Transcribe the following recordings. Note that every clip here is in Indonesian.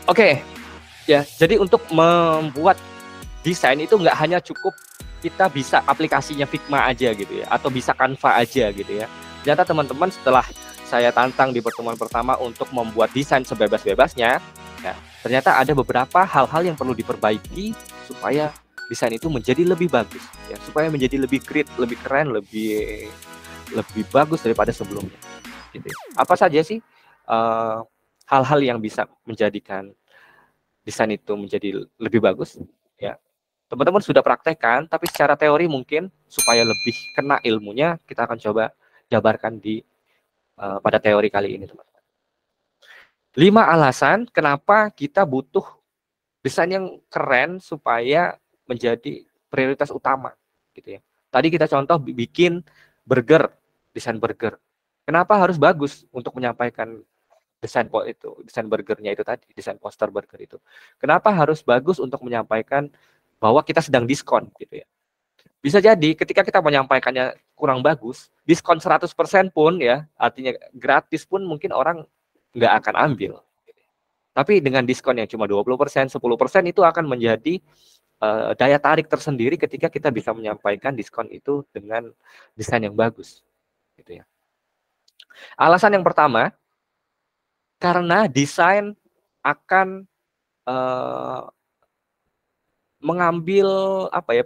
Oke, ya. Jadi untuk membuat desain itu nggak hanya cukup kita bisa aplikasinya Figma aja gitu ya, atau bisa Canva aja gitu ya. Ternyata teman-teman setelah saya tantang di pertemuan pertama untuk membuat desain sebebas-bebasnya, ya, ternyata ada beberapa hal-hal yang perlu diperbaiki supaya desain itu menjadi lebih bagus, ya, supaya menjadi lebih great, lebih keren, lebih bagus daripada sebelumnya. Gitu. Apa saja sih hal-hal yang bisa menjadikan desain itu menjadi lebih bagus? Ya, teman-teman sudah praktekkan, tapi secara teori mungkin supaya lebih kena ilmunya, kita akan coba jabarkan pada teori kali ini, teman-teman. 5 alasan kenapa kita butuh desain yang keren supaya menjadi prioritas utama, gitu ya. Tadi kita contoh bikin burger, desain burger. Kenapa harus bagus untuk menyampaikan desain burgernya itu tadi, desain poster burger itu. Kenapa harus bagus untuk menyampaikan bahwa kita sedang diskon, gitu ya. Bisa jadi ketika kita menyampaikannya kurang bagus, diskon 100% pun ya, artinya gratis pun mungkin orang nggak akan ambil. Tapi dengan diskon yang cuma 20%, 10% itu akan menjadi daya tarik tersendiri ketika kita bisa menyampaikan diskon itu dengan desain yang bagus. Gitu ya. Alasan yang pertama, karena desain akan mengambil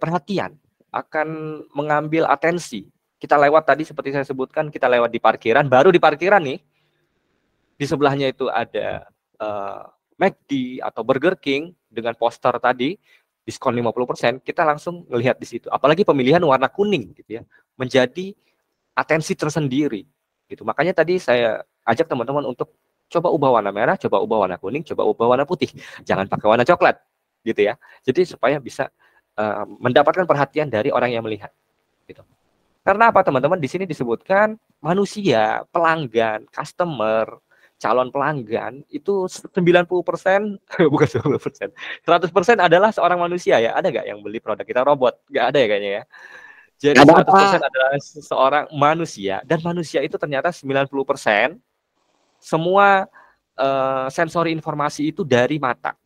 perhatian, akan mengambil atensi. Kita lewat tadi seperti saya sebutkan, kita lewat di parkiran, baru di parkiran nih, di sebelahnya itu ada McD atau Burger King dengan poster tadi diskon 50%, kita langsung melihat di situ. Apalagi pemilihan warna kuning gitu ya, menjadi atensi tersendiri gitu. Makanya tadi saya ajak teman-teman untuk coba ubah warna merah, coba ubah warna kuning, coba ubah warna putih. Jangan pakai warna coklat gitu ya. Jadi supaya bisa mendapatkan perhatian dari orang yang melihat gitu. Karena apa teman-teman? Di sini disebutkan manusia, pelanggan, customer, calon pelanggan itu 90% bukan 90%, 100% adalah seorang manusia ya. Ada nggak yang beli produk kita robot? Nggak ada ya kayaknya ya. Jadi Ada 100% apa? adalah seorang manusia, dan manusia itu ternyata 90% semua sensori informasi itu dari mata.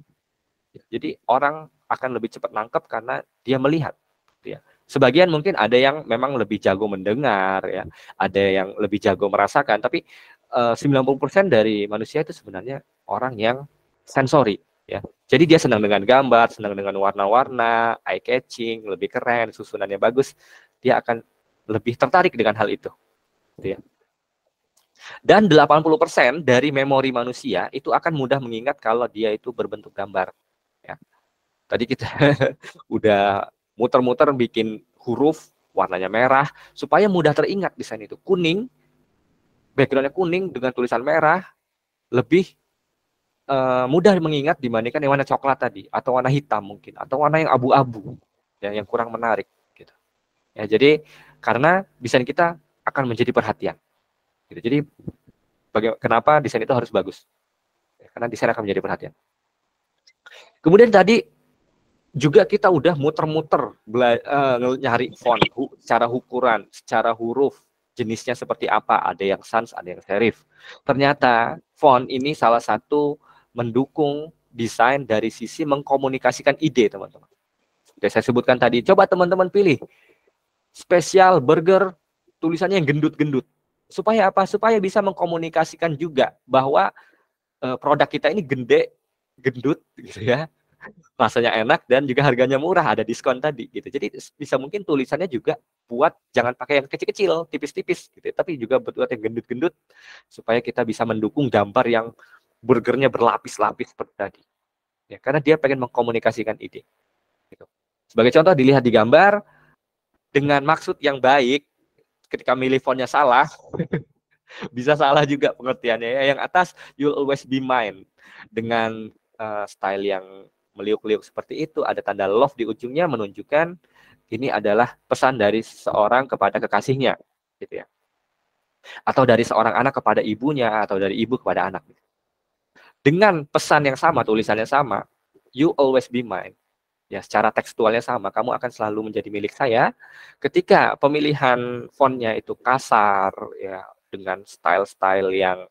Jadi orang akan lebih cepat nangkep karena dia melihat. Ya. Sebagian mungkin ada yang memang lebih jago mendengar, ya, ada yang lebih jago merasakan. Tapi 90% dari manusia itu sebenarnya orang yang sensori. Ya. Jadi dia senang dengan gambar, senang dengan warna-warna, eye catching, lebih keren, susunannya bagus. Dia akan lebih tertarik dengan hal itu. Ya. Dan 80% dari memori manusia itu akan mudah mengingat kalau dia itu berbentuk gambar. Ya. Tadi kita udah muter-muter bikin huruf warnanya merah supaya mudah teringat desain itu. Kuning, backgroundnya kuning dengan tulisan merah lebih mudah mengingat dibandingkan yang warna coklat tadi, atau warna hitam mungkin, atau warna yang abu-abu, ya, yang kurang menarik. Gitu. Ya, jadi karena desain kita akan menjadi perhatian. Gitu. Jadi kenapa desain itu harus bagus? Ya, karena desain akan menjadi perhatian. Kemudian tadi juga kita udah muter-muter nyari font, secara ukuran, secara huruf, jenisnya seperti apa, ada yang sans, ada yang serif. Ternyata font ini salah satu mendukung desain dari sisi mengkomunikasikan ide, teman-teman. Oke, saya sebutkan tadi, coba teman-teman pilih spesial burger tulisannya yang gendut-gendut. Supaya apa? Supaya bisa mengkomunikasikan juga bahwa produk kita ini gendut gitu ya, rasanya enak, dan juga harganya murah, ada diskon tadi gitu. Jadi bisa mungkin tulisannya juga buat jangan pakai yang kecil-kecil, tipis-tipis gitu, tapi juga buat yang gendut-gendut supaya kita bisa mendukung gambar yang burgernya berlapis-lapis seperti tadi. Ya, karena dia pengen mengkomunikasikan ide. Gitu. Sebagai contoh dilihat di gambar dengan maksud yang baik, ketika milih fontnya salah, bisa salah juga pengertiannya ya. Yang atas you'll always be mine dengan style yang meliuk-liuk seperti itu, ada tanda love di ujungnya menunjukkan ini adalah pesan dari seorang kepada kekasihnya, gitu ya. Atau dari seorang anak kepada ibunya, atau dari ibu kepada anak. Dengan pesan yang sama, tulisannya sama, you always be mine. Ya, secara tekstualnya sama, kamu akan selalu menjadi milik saya. Ketika pemilihan fontnya itu kasar, ya, dengan style-style yang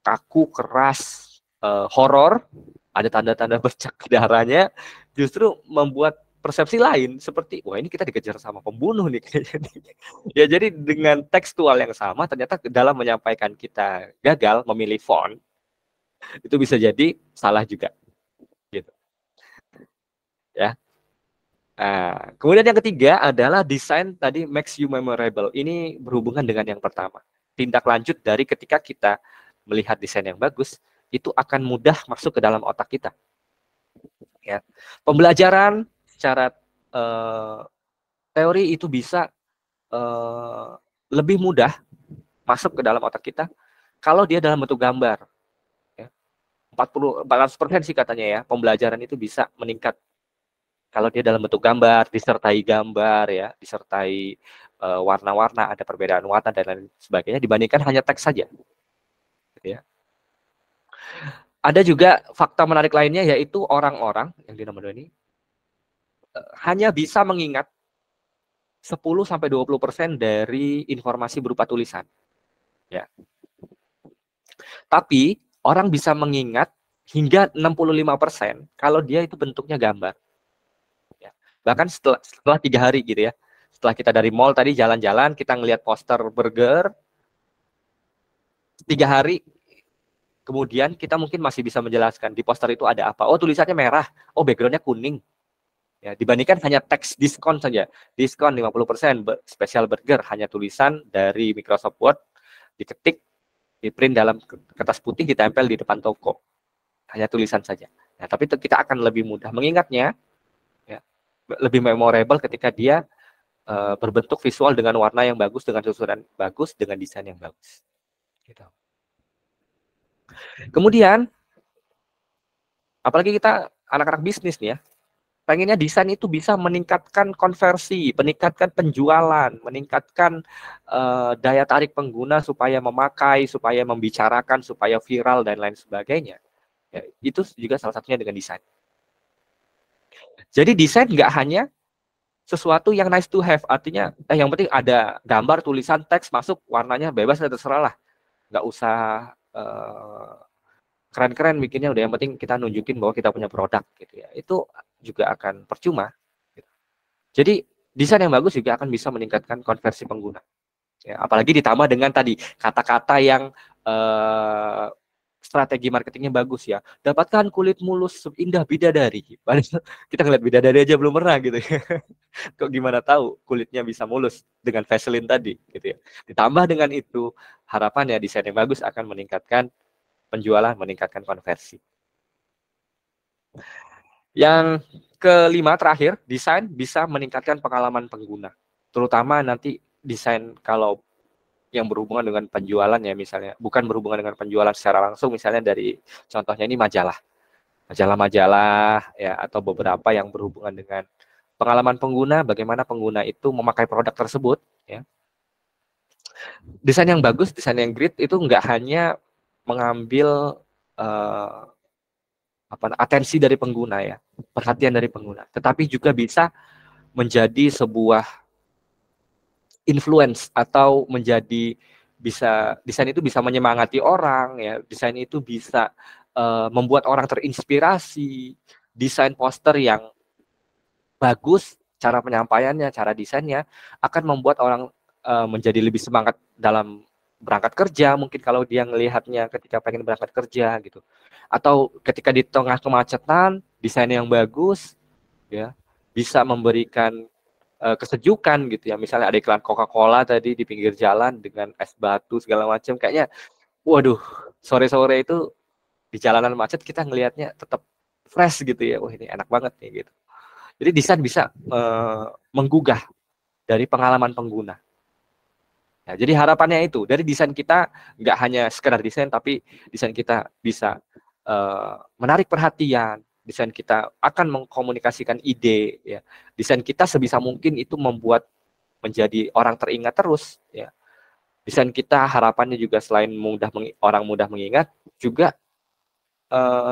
kaku, keras, horor, ada tanda-tanda bercak darahnya, justru membuat persepsi lain seperti wah ini kita dikejar sama pembunuh nih kayaknya. Ya jadi dengan tekstual yang sama ternyata dalam menyampaikan kita gagal memilih font itu bisa jadi salah juga gitu ya. Kemudian yang ketiga adalah desain tadi makes you memorable. Ini berhubungan dengan yang pertama. Tindak lanjut dari ketika kita melihat desain yang bagus, itu akan mudah masuk ke dalam otak kita. Ya. Pembelajaran secara teori itu bisa lebih mudah masuk ke dalam otak kita kalau dia dalam bentuk gambar. Ya. 400% sih katanya ya, pembelajaran itu bisa meningkat kalau dia dalam bentuk gambar, disertai gambar ya, disertai warna-warna, ada perbedaan warna dan lain sebagainya dibandingkan hanya teks saja. Gitu ya. Ada juga fakta menarik lainnya yaitu orang-orang yang di nomor 2 ini hanya bisa mengingat 10-20% dari informasi berupa tulisan. Ya. Tapi orang bisa mengingat hingga 65% kalau dia itu bentuknya gambar. Bahkan setelah 3 hari gitu ya, setelah kita dari mall tadi jalan-jalan kita ngelihat poster burger, 3 hari kemudian kita mungkin masih bisa menjelaskan di poster itu ada apa. Oh tulisannya merah, oh backgroundnya kuning. Ya, dibandingkan hanya teks diskon saja, diskon 50%, spesial burger, hanya tulisan dari Microsoft Word, diketik, di print dalam kertas putih, ditempel di depan toko, hanya tulisan saja. Nah, tapi kita akan lebih mudah mengingatnya, ya, lebih memorable ketika dia berbentuk visual dengan warna yang bagus, dengan susunan bagus, dengan desain yang bagus. Gitu. Kemudian, apalagi kita anak-anak bisnis nih ya, pengennya desain itu bisa meningkatkan konversi, meningkatkan penjualan, meningkatkan daya tarik pengguna supaya memakai, supaya membicarakan, supaya viral dan lain sebagainya. Ya, itu juga salah satunya dengan desain. Jadi desain nggak hanya sesuatu yang nice to have, artinya yang penting ada gambar, tulisan, teks masuk, warnanya bebas, terserah lah, nggak usah keren-keren bikinnya, udah yang penting kita nunjukin bahwa kita punya produk gitu ya. Itu juga akan percuma. Jadi desain yang bagus juga akan bisa meningkatkan konversi pengguna. Ya, apalagi ditambah dengan tadi kata-kata yang strategi marketingnya bagus ya. Dapatkan kulit mulus indah bidadari. Kita ngeliat bidadari aja belum pernah gitu ya. Kok gimana tahu kulitnya bisa mulus dengan Vaseline tadi gitu ya. Ditambah dengan itu harapannya desain yang bagus akan meningkatkan penjualan, meningkatkan konversi. Yang kelima terakhir, desain bisa meningkatkan pengalaman pengguna. Terutama nanti desain kalau yang berhubungan dengan penjualan ya misalnya, bukan berhubungan dengan penjualan secara langsung, misalnya dari contohnya ini majalah. Majalah-majalah ya atau beberapa yang berhubungan dengan pengalaman pengguna, bagaimana pengguna itu memakai produk tersebut ya. Desain yang bagus, desain yang great itu nggak hanya mengambil atensi dari pengguna ya, perhatian dari pengguna, tetapi juga bisa menjadi sebuah influence atau menjadi bisa desain itu bisa menyemangati orang ya, desain itu bisa membuat orang terinspirasi, desain poster yang bagus, cara penyampaiannya, cara desainnya akan membuat orang menjadi lebih semangat dalam berangkat kerja, mungkin kalau dia ngelihatnya ketika pengen berangkat kerja gitu. Atau ketika di tengah kemacetan, desain yang bagus ya bisa memberikan kesejukan gitu ya. Misalnya ada iklan Coca-Cola tadi di pinggir jalan dengan es batu segala macam, kayaknya waduh, sore-sore itu di jalanan macet kita ngelihatnya tetap fresh gitu ya. Wah, ini enak banget nih gitu. Jadi desain bisa menggugah dari pengalaman pengguna. Ya, jadi harapannya itu dari desain kita nggak hanya sekedar desain, tapi desain kita bisa menarik perhatian, desain kita akan mengkomunikasikan ide, ya. Desain kita sebisa mungkin itu membuat menjadi orang teringat terus, ya. Desain kita harapannya juga selain orang mudah mengingat, juga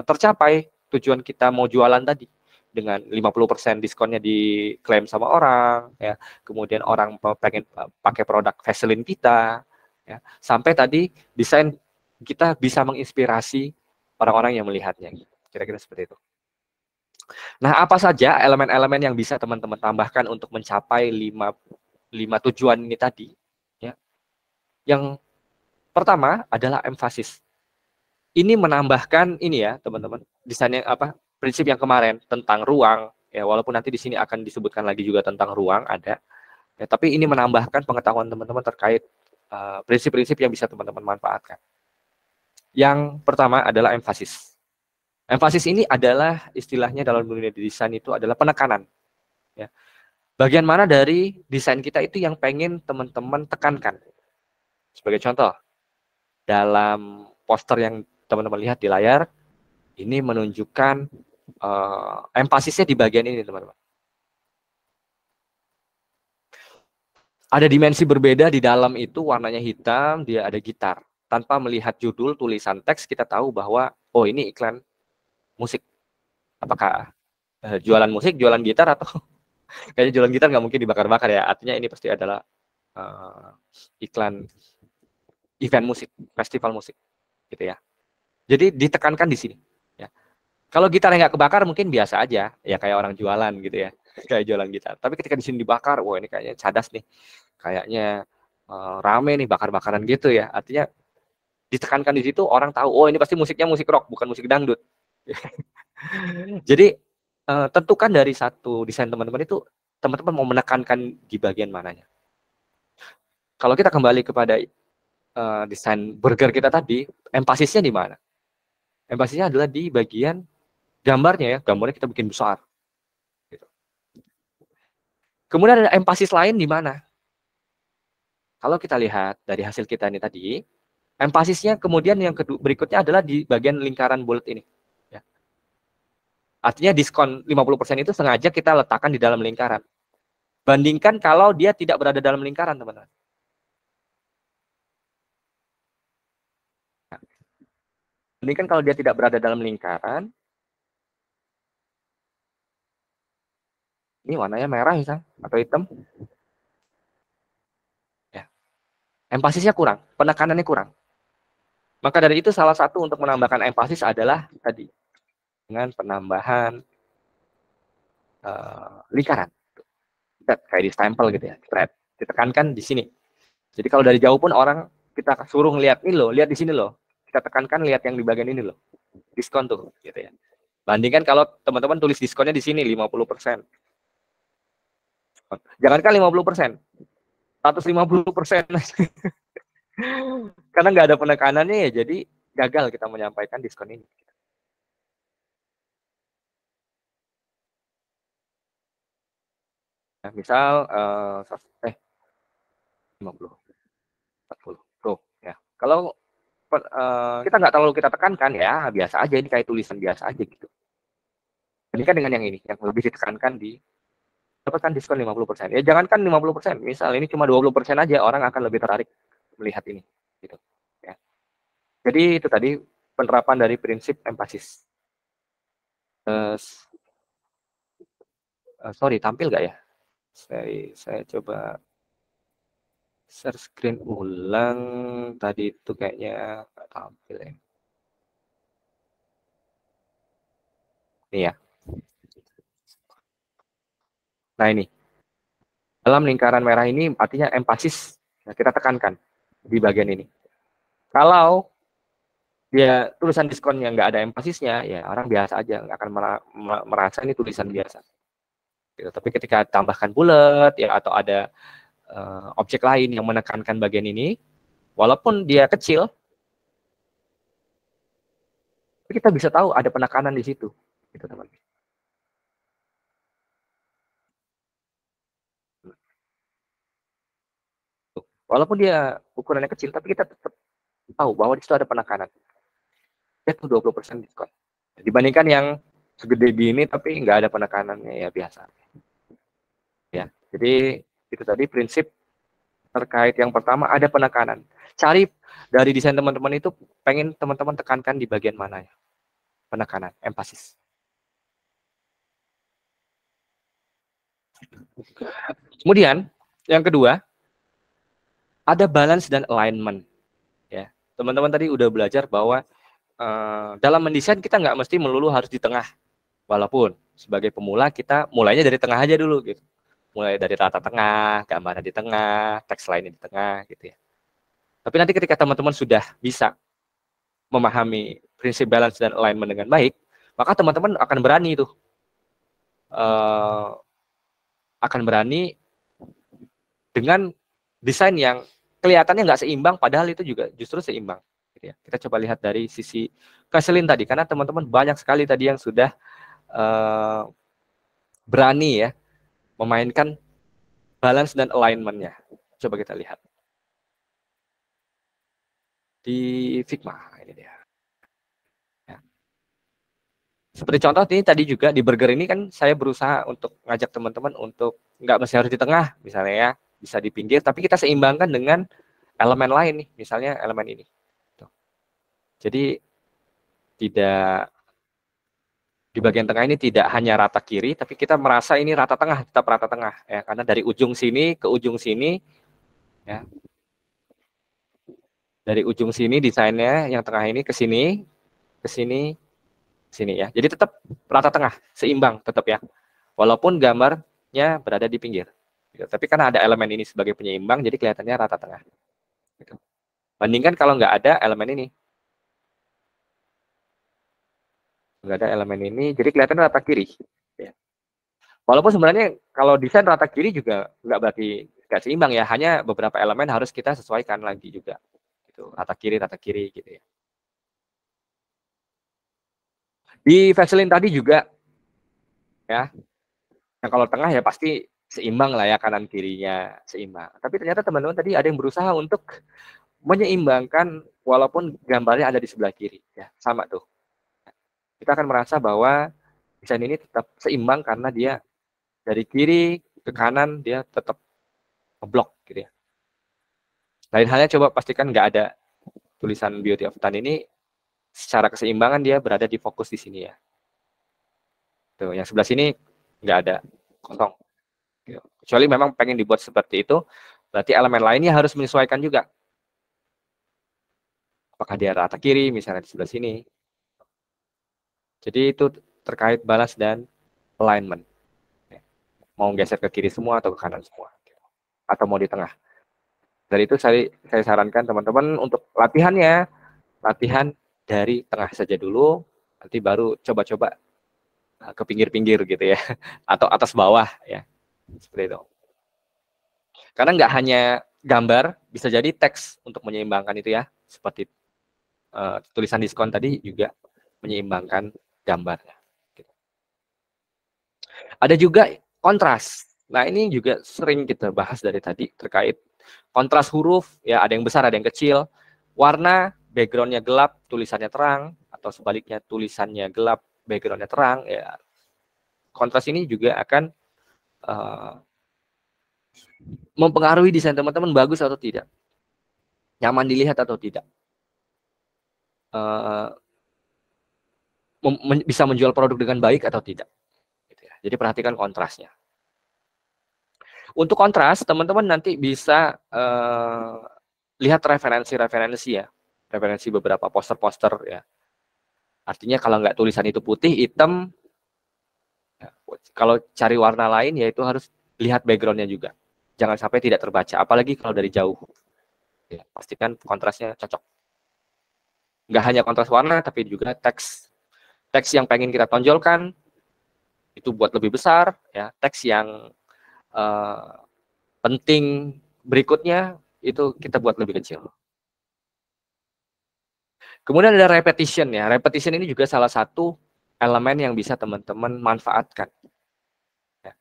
tercapai tujuan kita mau jualan tadi. Dengan 50% diskonnya diklaim sama orang ya, kemudian orang pengen pakai produk Vaseline kita ya, sampai tadi desain kita bisa menginspirasi orang-orang yang melihatnya. Kira-kira seperti itu. Nah, apa saja elemen-elemen yang bisa teman-teman tambahkan untuk mencapai lima tujuan ini tadi? Ya. Yang pertama adalah emfasis. Ini menambahkan ini ya, teman-teman. Desainnya apa? Prinsip yang kemarin tentang ruang. Ya, walaupun nanti di sini akan disebutkan lagi juga tentang ruang ada. Ya, tapi ini menambahkan pengetahuan teman-teman terkait prinsip-prinsip yang bisa teman-teman manfaatkan. Yang pertama adalah emfasis. Emfasis ini adalah istilahnya dalam dunia desain itu adalah penekanan. Ya. Bagian mana dari desain kita itu yang pengen teman-teman tekankan. Sebagai contoh, dalam poster yang teman-teman lihat di layar, ini menunjukkan emfasisnya di bagian ini, teman-teman. Ada dimensi berbeda di dalam itu, warnanya hitam, dia ada gitar. Tanpa melihat judul, tulisan teks, kita tahu bahwa, oh ini iklan musik. Apakah jualan musik, jualan gitar, atau kayaknya jualan gitar nggak mungkin dibakar-bakar ya. Artinya ini pasti adalah iklan event musik, festival musik, gitu ya. Jadi ditekankan di sini. Ya. Kalau gitarnya nggak kebakar mungkin biasa aja, ya kayak orang jualan gitu ya, kayak jualan gitar. Tapi ketika di sini dibakar, wah ini kayaknya cadas nih, kayaknya rame nih bakar-bakaran gitu ya. Artinya ditekankan di situ orang tahu, oh ini pasti musiknya musik rock, bukan musik dangdut. Jadi tentukan dari satu desain teman-teman itu, teman-teman mau menekankan di bagian mananya. Kalau kita kembali kepada desain burger kita tadi, empasisnya di mana? Empasisnya adalah di bagian gambarnya ya, gambarnya kita bikin besar. Gitu. Kemudian ada empasis lain di mana? Kalau kita lihat dari hasil kita ini tadi, empasisnya kemudian yang berikutnya adalah di bagian lingkaran bulat ini. Ya. Artinya diskon 50% itu sengaja kita letakkan di dalam lingkaran. Bandingkan kalau dia tidak berada dalam lingkaran, teman-teman. Bandingkan kalau dia tidak berada dalam lingkaran, ini warnanya merah misalnya, atau hitam. Ya. Empasisnya kurang, penekanannya kurang. Maka dari itu salah satu untuk menambahkan empasis adalah tadi, dengan penambahan lingkaran. Kayak di stempel gitu ya, thread. Ditekankan di sini. Jadi kalau dari jauh pun orang kita suruh ngeliat ini loh, lihat di sini loh. Kita tekankan lihat yang di bagian ini loh. Diskon tuh gitu ya. Bandingkan kalau teman-teman tulis diskonnya di sini 50%. Jangankan 50%, 150%. Karena nggak ada penekanannya ya, jadi gagal kita menyampaikan diskon ini. Nah, misal 50, 40. Tuh ya. Kalau kita nggak terlalu kita tekankan ya, biasa aja, ini kayak tulisan biasa aja gitu. Bandingkan dengan yang ini, yang lebih ditekankan di dapatkan diskon 50%. Ya jangankan 50%, misal ini cuma 20% aja, orang akan lebih tertarik melihat ini. Gitu. Ya. Jadi itu tadi penerapan dari prinsip empasis. Sorry, tampil nggak ya? Saya coba share screen ulang. Tadi itu kayaknya nggak tampil ya. Ini ya. Nah ini, dalam lingkaran merah ini artinya empasis. Nah, kita tekankan di bagian ini. Kalau dia tulisan diskon yang nggak ada empasisnya, ya orang biasa aja, nggak akan merasa ini tulisan biasa. Gitu. Tapi ketika tambahkan bulat ya, atau ada objek lain yang menekankan bagian ini, walaupun dia kecil, kita bisa tahu ada penekanan di situ, gitu teman. Walaupun dia ukurannya kecil, tapi kita tetap tahu bahwa di situ ada penekanan. Itu 20% diskon. Dibandingkan yang segede gini tapi nggak ada penekanannya, ya biasa. Ya, jadi itu tadi prinsip terkait yang pertama, ada penekanan. Cari dari desain teman-teman itu, pengen teman-teman tekankan di bagian mana ya? Penekanan, empasis. Kemudian yang kedua, ada balance dan alignment. Ya, teman-teman tadi udah belajar bahwa dalam mendesain kita nggak mesti melulu harus di tengah. Walaupun sebagai pemula kita mulainya dari tengah aja dulu gitu. Mulai dari rata tengah, gambarnya di tengah, teks lainnya di tengah gitu ya. Tapi nanti ketika teman-teman sudah bisa memahami prinsip balance dan alignment dengan baik, maka teman-teman akan berani tuh dengan desain yang kelihatannya nggak seimbang, padahal itu juga justru seimbang. Gitu ya. Kita coba lihat dari sisi Kaselin tadi, karena teman-teman banyak sekali tadi yang sudah berani ya memainkan balance dan alignment-nya. Coba kita lihat di Figma ini dia. Ya. Seperti contoh ini tadi juga di burger ini kan saya berusaha untuk ngajak teman-teman untuk nggak mesti harus di tengah, misalnya ya, bisa di pinggir, tapi kita seimbangkan dengan elemen lain nih, misalnya elemen ini. Tuh. Jadi tidak di bagian tengah ini tidak hanya rata kiri, tapi kita merasa ini rata tengah, tetap rata tengah ya, karena dari ujung sini ke ujung sini ya. Dari ujung sini desainnya yang tengah ini ke sini, ke sini, sini ya. Jadi tetap rata tengah, seimbang tetap ya. Walaupun gambarnya berada di pinggir. Gitu. Tapi karena ada elemen ini sebagai penyeimbang, jadi kelihatannya rata tengah. Gitu. Bandingkan kalau nggak ada elemen ini. Nggak ada elemen ini, jadi kelihatannya rata kiri. Ya. Walaupun sebenarnya kalau desain rata kiri juga nggak berarti nggak seimbang ya. Hanya beberapa elemen harus kita sesuaikan lagi juga. Gitu. Rata kiri gitu ya. Di Vaseline tadi juga ya. Nah, kalau tengah ya pasti seimbang lah ya, kanan kirinya seimbang. Tapi ternyata teman-teman tadi ada yang berusaha untuk menyeimbangkan walaupun gambarnya ada di sebelah kiri ya, sama tuh. Kita akan merasa bahwa desain ini tetap seimbang karena dia dari kiri ke kanan dia tetap ngeblok gitu ya. Lain halnya coba pastikan nggak ada tulisan Beauty of Tan ini, secara keseimbangan dia berada di fokus di sini ya. Tuh, yang sebelah sini nggak ada, kosong. Kecuali memang pengen dibuat seperti itu, berarti elemen lainnya harus menyesuaikan juga. Apakah dia rata kiri, misalnya di sebelah sini. Jadi itu terkait balance dan alignment. Mau geser ke kiri semua atau ke kanan semua. Atau mau di tengah. Dari itu saya sarankan teman-teman untuk latihannya, latihan dari tengah saja dulu, nanti baru coba-coba ke pinggir-pinggir gitu ya. Atau atas bawah ya. Seperti itu. Karena nggak hanya gambar, bisa jadi teks untuk menyeimbangkan itu ya. Seperti tulisan diskon tadi juga menyeimbangkan gambarnya. Ada juga kontras. Nah, ini juga sering kita bahas dari tadi terkait kontras huruf, ya ada yang besar, ada yang kecil. Warna, backgroundnya gelap, tulisannya terang, atau sebaliknya tulisannya gelap, backgroundnya terang. Ya, kontras ini juga akan mempengaruhi desain teman-teman bagus atau tidak, nyaman dilihat atau tidak, bisa menjual produk dengan baik atau tidak. Jadi perhatikan kontrasnya. Untuk kontras, teman-teman nanti bisa lihat referensi-referensi ya, referensi beberapa poster-poster ya. Artinya kalau nggak tulisan itu putih, hitam, ya, kalau cari warna lain ya itu harus lihat backgroundnya juga. Jangan sampai tidak terbaca, apalagi kalau dari jauh. Ya, pastikan kontrasnya cocok. Nggak hanya kontras warna, tapi juga teks. Teks yang pengen kita tonjolkan, itu buat lebih besar. Ya, teks yang penting berikutnya, itu kita buat lebih kecil. Kemudian ada repetition ya. Repetition ini juga salah satu elemen yang bisa teman-teman manfaatkan. Ya.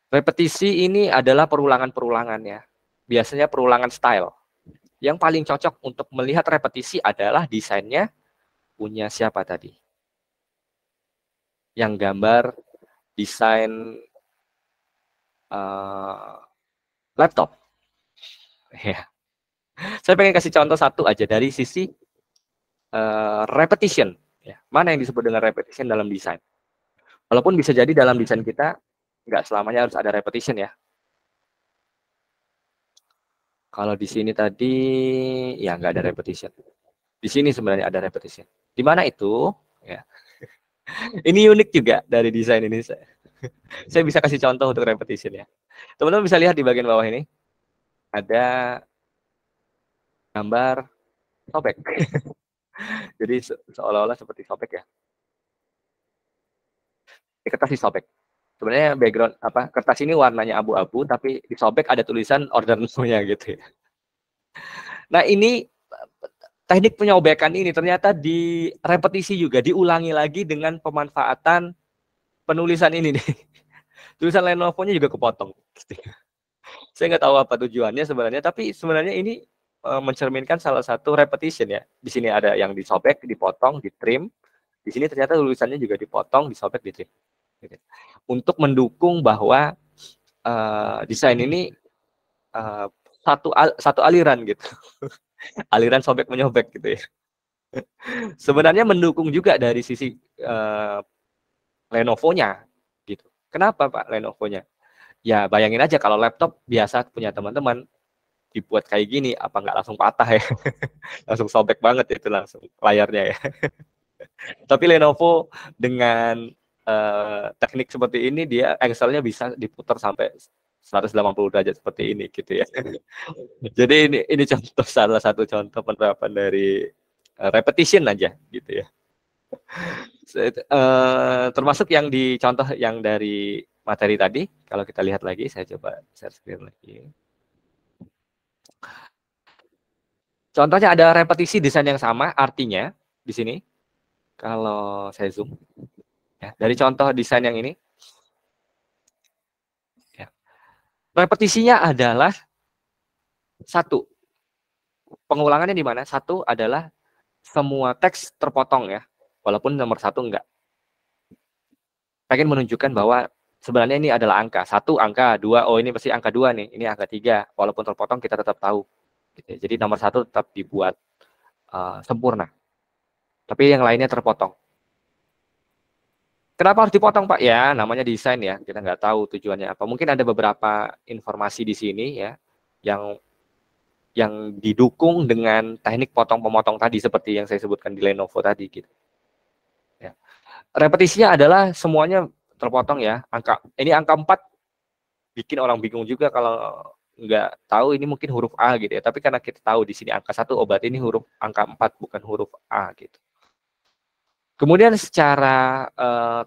Repetisi ini adalah perulangan-perulangan ya. Biasanya perulangan style. Yang paling cocok untuk melihat repetisi adalah desainnya punya siapa tadi? Yang gambar desain laptop. Ya. Saya pengen kasih contoh satu aja dari sisi repetition. Ya. Mana yang disebut dengan repetition dalam desain? Walaupun bisa jadi dalam desain kita nggak selamanya harus ada repetition ya. Kalau di sini tadi ya nggak ada repetition. Di sini sebenarnya ada repetition. Di mana itu? Ya. Ini unik juga dari desain ini. Saya bisa kasih contoh untuk repetition ya. Teman-teman bisa lihat di bagian bawah ini ada gambar sobek. Jadi seolah-olah seperti sobek ya. Di kertas disobek. Sebenarnya background kertas ini warnanya abu-abu, tapi disobek ada tulisan order menu-nya gitu ya. Nah ini teknik penyobekan ini ternyata direpetisi juga, diulangi lagi dengan pemanfaatan penulisan ini nih. Tulisan Lenovo-nya juga kepotong. Saya nggak tahu apa tujuannya sebenarnya, tapi sebenarnya ini mencerminkan salah satu repetition ya. Di sini ada yang disobek, dipotong, ditrim. Di sini ternyata tulisannya juga dipotong, disobek, ditrim. Untuk mendukung bahwa desain ini satu aliran gitu. Aliran sobek menyobek gitu ya. Sebenarnya mendukung juga dari sisi Lenovo-nya gitu. Kenapa Pak Lenovo-nya? Ya bayangin aja kalau laptop biasa punya teman-teman dibuat kayak gini, apa nggak langsung patah ya? Langsung sobek banget itu langsung layarnya ya. Tapi Lenovo dengan teknik seperti ini dia Excel-nya bisa diputar sampai 180 derajat seperti ini gitu ya. Jadi ini contoh salah satu contoh penerapan dari repetition aja gitu ya. Termasuk yang dicontoh yang dari materi tadi, kalau kita lihat lagi, saya coba share screen lagi. Contohnya ada repetisi desain yang sama, artinya di sini kalau saya zoom ya, dari contoh desain yang ini, ya, repetisinya adalah satu, pengulangannya di mana? Satu adalah semua teks terpotong ya, walaupun nomor satu enggak. Pengen menunjukkan bahwa sebenarnya ini adalah angka. Satu angka, dua, oh ini pasti angka dua nih, ini angka tiga. Walaupun terpotong kita tetap tahu. Gitu. Jadi nomor satu tetap dibuat sempurna. Tapi yang lainnya terpotong. Kenapa harus dipotong Pak? Ya namanya desain ya, kita nggak tahu tujuannya apa. Mungkin ada beberapa informasi di sini ya, yang didukung dengan teknik potong-pemotong tadi seperti yang saya sebutkan di Lenovo tadi gitu. Ya. Repetisinya adalah semuanya terpotong ya. Ini angka 4 bikin orang bingung juga kalau nggak tahu ini mungkin huruf A gitu ya. Tapi karena kita tahu di sini angka 1, obat ini huruf angka 4 bukan huruf A gitu. Kemudian secara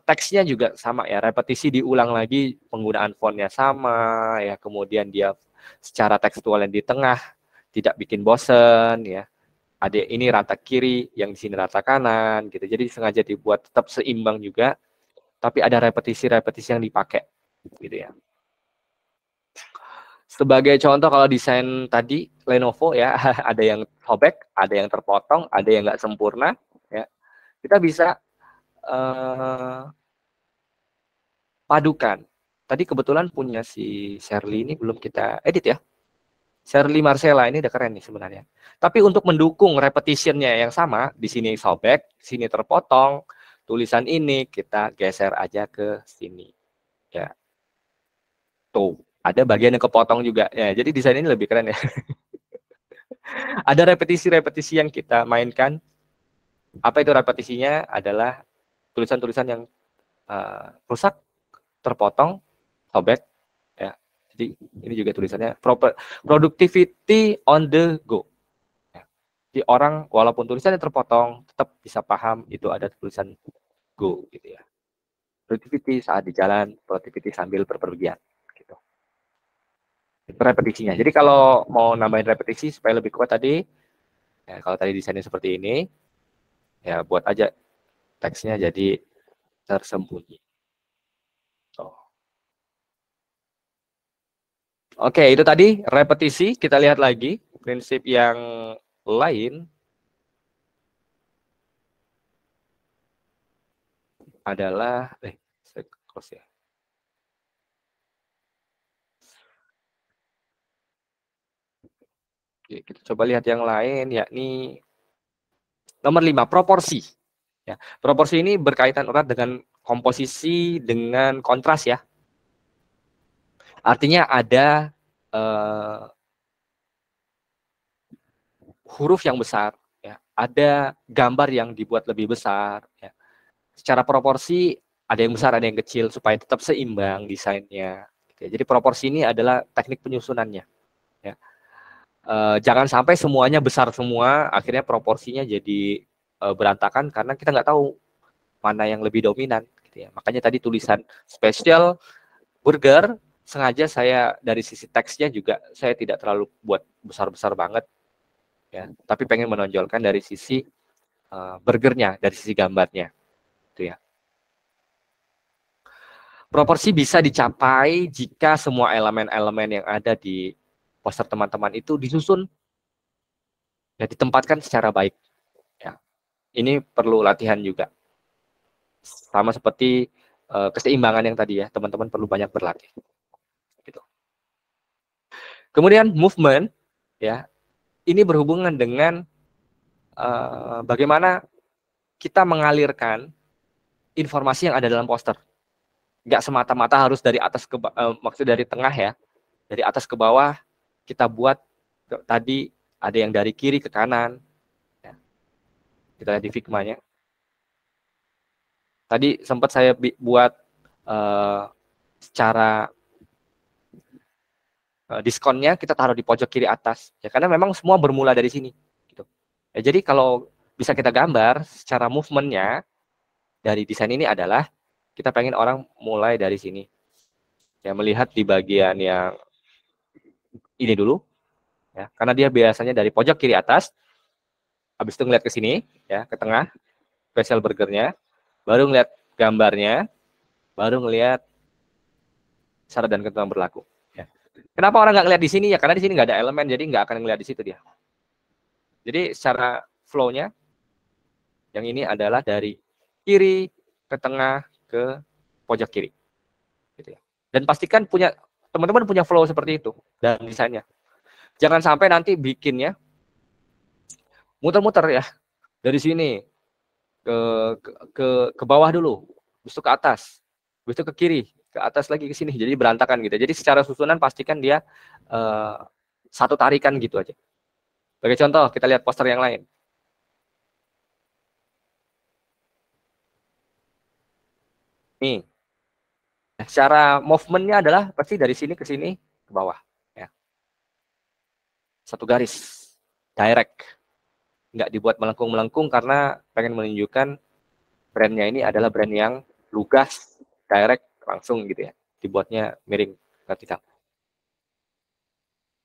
teksnya juga sama ya, repetisi diulang lagi, penggunaan fontnya sama ya, kemudian dia secara tekstual yang di tengah tidak bikin bosen ya. Ada ini rata kiri, yang di sini rata kanan gitu. Jadi sengaja dibuat tetap seimbang juga, tapi ada repetisi-repetisi yang dipakai gitu ya. Sebagai contoh kalau desain tadi Lenovo ya, ada yang sobek, ada yang terpotong, ada yang nggak sempurna ya. Kita bisa padukan. Tadi kebetulan punya si Shirley ini belum kita edit ya. Shirley Marcella ini udah keren nih sebenarnya. Tapi untuk mendukung repetitionnya yang sama, di sini sobek, sini terpotong, tulisan ini kita geser aja ke sini. Ya. Tuh, ada bagian yang kepotong juga. Ya, jadi desain ini lebih keren ya. Ada repetisi-repetisi yang kita mainkan. Apa itu repetisinya? Adalah tulisan-tulisan yang rusak, terpotong, sobek. Ya. Jadi ini juga tulisannya productivity on the go. Ya. Jadi orang walaupun tulisannya terpotong, tetap bisa paham itu ada tulisan go gitu ya. Productivity saat di jalan, productivity sambil berpergian. Gitu. Itu repetisinya. Jadi kalau mau nambahin repetisi supaya lebih kuat tadi, ya kalau tadi desainnya seperti ini, ya buat aja teksnya jadi tersembunyi. Oh. Oke, itu tadi repetisi. Kita lihat lagi prinsip yang lain adalah saya close ya. Oke, kita coba lihat yang lain, yakni nomor 5, proporsi. Ya, proporsi ini berkaitan erat dengan komposisi dengan kontras ya. Artinya ada huruf yang besar, ya, ada gambar yang dibuat lebih besar. Ya. Secara proporsi ada yang besar, ada yang kecil supaya tetap seimbang desainnya. Jadi proporsi ini adalah teknik penyusunannya. Ya. Jangan sampai semuanya besar semua, akhirnya proporsinya jadi berantakan karena kita nggak tahu mana yang lebih dominan. Gitu ya. Makanya tadi tulisan special burger sengaja saya dari sisi teksnya juga saya tidak terlalu buat besar-besar banget, ya. Tapi pengen menonjolkan dari sisi burgernya, dari sisi gambarnya, gitu ya. Proporsi bisa dicapai jika semua elemen-elemen yang ada di poster teman-teman itu disusun, ya, ditempatkan secara baik. Ya. Ini perlu latihan juga. Sama seperti keseimbangan yang tadi ya, teman-teman perlu banyak berlatih. Gitu. Kemudian movement, ya, ini berhubungan dengan bagaimana kita mengalirkan informasi yang ada dalam poster. Nggak semata-mata harus dari atas ke maksud dari tengah ya, dari atas ke bawah kita buat tadi ada yang dari kiri ke kanan. Ya. Kita lihat di Figma-nya. Tadi sempat saya buat secara diskonnya kita taruh di pojok kiri atas, ya karena memang semua bermula dari sini. Gitu. Ya, jadi kalau bisa kita gambar secara movement-nya dari desain ini adalah kita pengen orang mulai dari sini, ya melihat di bagian yang ini dulu, ya karena dia biasanya dari pojok kiri atas, habis itu ngeliat ke sini, ya ke tengah, special burgernya, baru ngeliat gambarnya, baru ngeliat syarat dan ketentuan berlaku. Ya. Kenapa orang nggak ngeliat di sini? Ya karena di sini nggak ada elemen, jadi nggak akan ngeliat di situ dia. Jadi secara flow-nya, yang ini adalah dari kiri ke tengah ke pojok kiri. Gitu ya. Dan pastikan teman-teman punya flow seperti itu dan desainnya. Jangan sampai nanti bikinnya muter-muter ya, dari sini ke bawah dulu, habis itu ke atas, habis itu ke kiri, ke atas lagi ke sini, jadi berantakan gitu. Jadi secara susunan pastikan dia satu tarikan gitu aja. Sebagai contoh, kita lihat poster yang lain. Nih, secara movementnya adalah pasti dari sini ke sini ke bawah. Ya. Satu garis, direct. Nggak dibuat melengkung-melengkung karena pengen menunjukkan brandnya ini adalah brand yang lugas, direct, langsung gitu ya. Dibuatnya miring vertikal.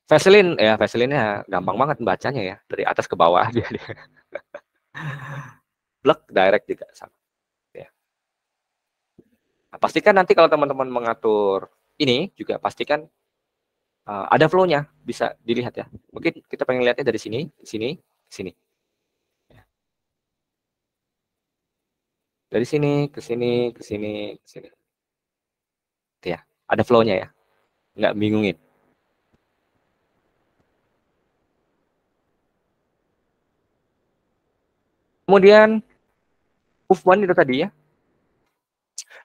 Vaseline ya, Vaseline-nya gampang banget bacanya ya, dari atas ke bawah aja. Blek direct juga sama. Ya. Nah, pastikan nanti kalau teman-teman mengatur ini juga pastikan ada flow-nya, bisa dilihat ya. Mungkin kita pengen lihatnya dari sini, sini, sini. Ya. Dari sini ke sini, ke sini, ke sini. Ya, ada flow-nya ya, nggak bingungin. Kemudian movement itu tadi ya.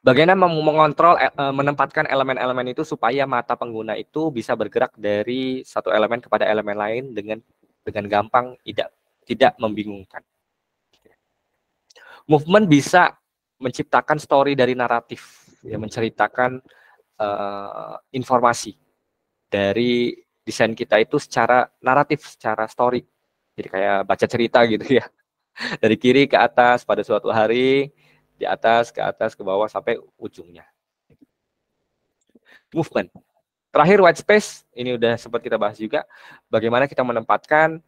Bagaimana mengontrol menempatkan elemen-elemen itu supaya mata pengguna itu bisa bergerak dari satu elemen kepada elemen lain dengan gampang, tidak membingungkan. Movement bisa menciptakan story dari naratif, ya, menceritakan informasi dari desain kita itu secara naratif, secara story. Jadi kayak baca cerita gitu ya. Dari kiri ke atas pada suatu hari, di atas, ke bawah, sampai ujungnya. Movement. Terakhir, white space. Ini udah sempat kita bahas juga. Bagaimana kita menempatkan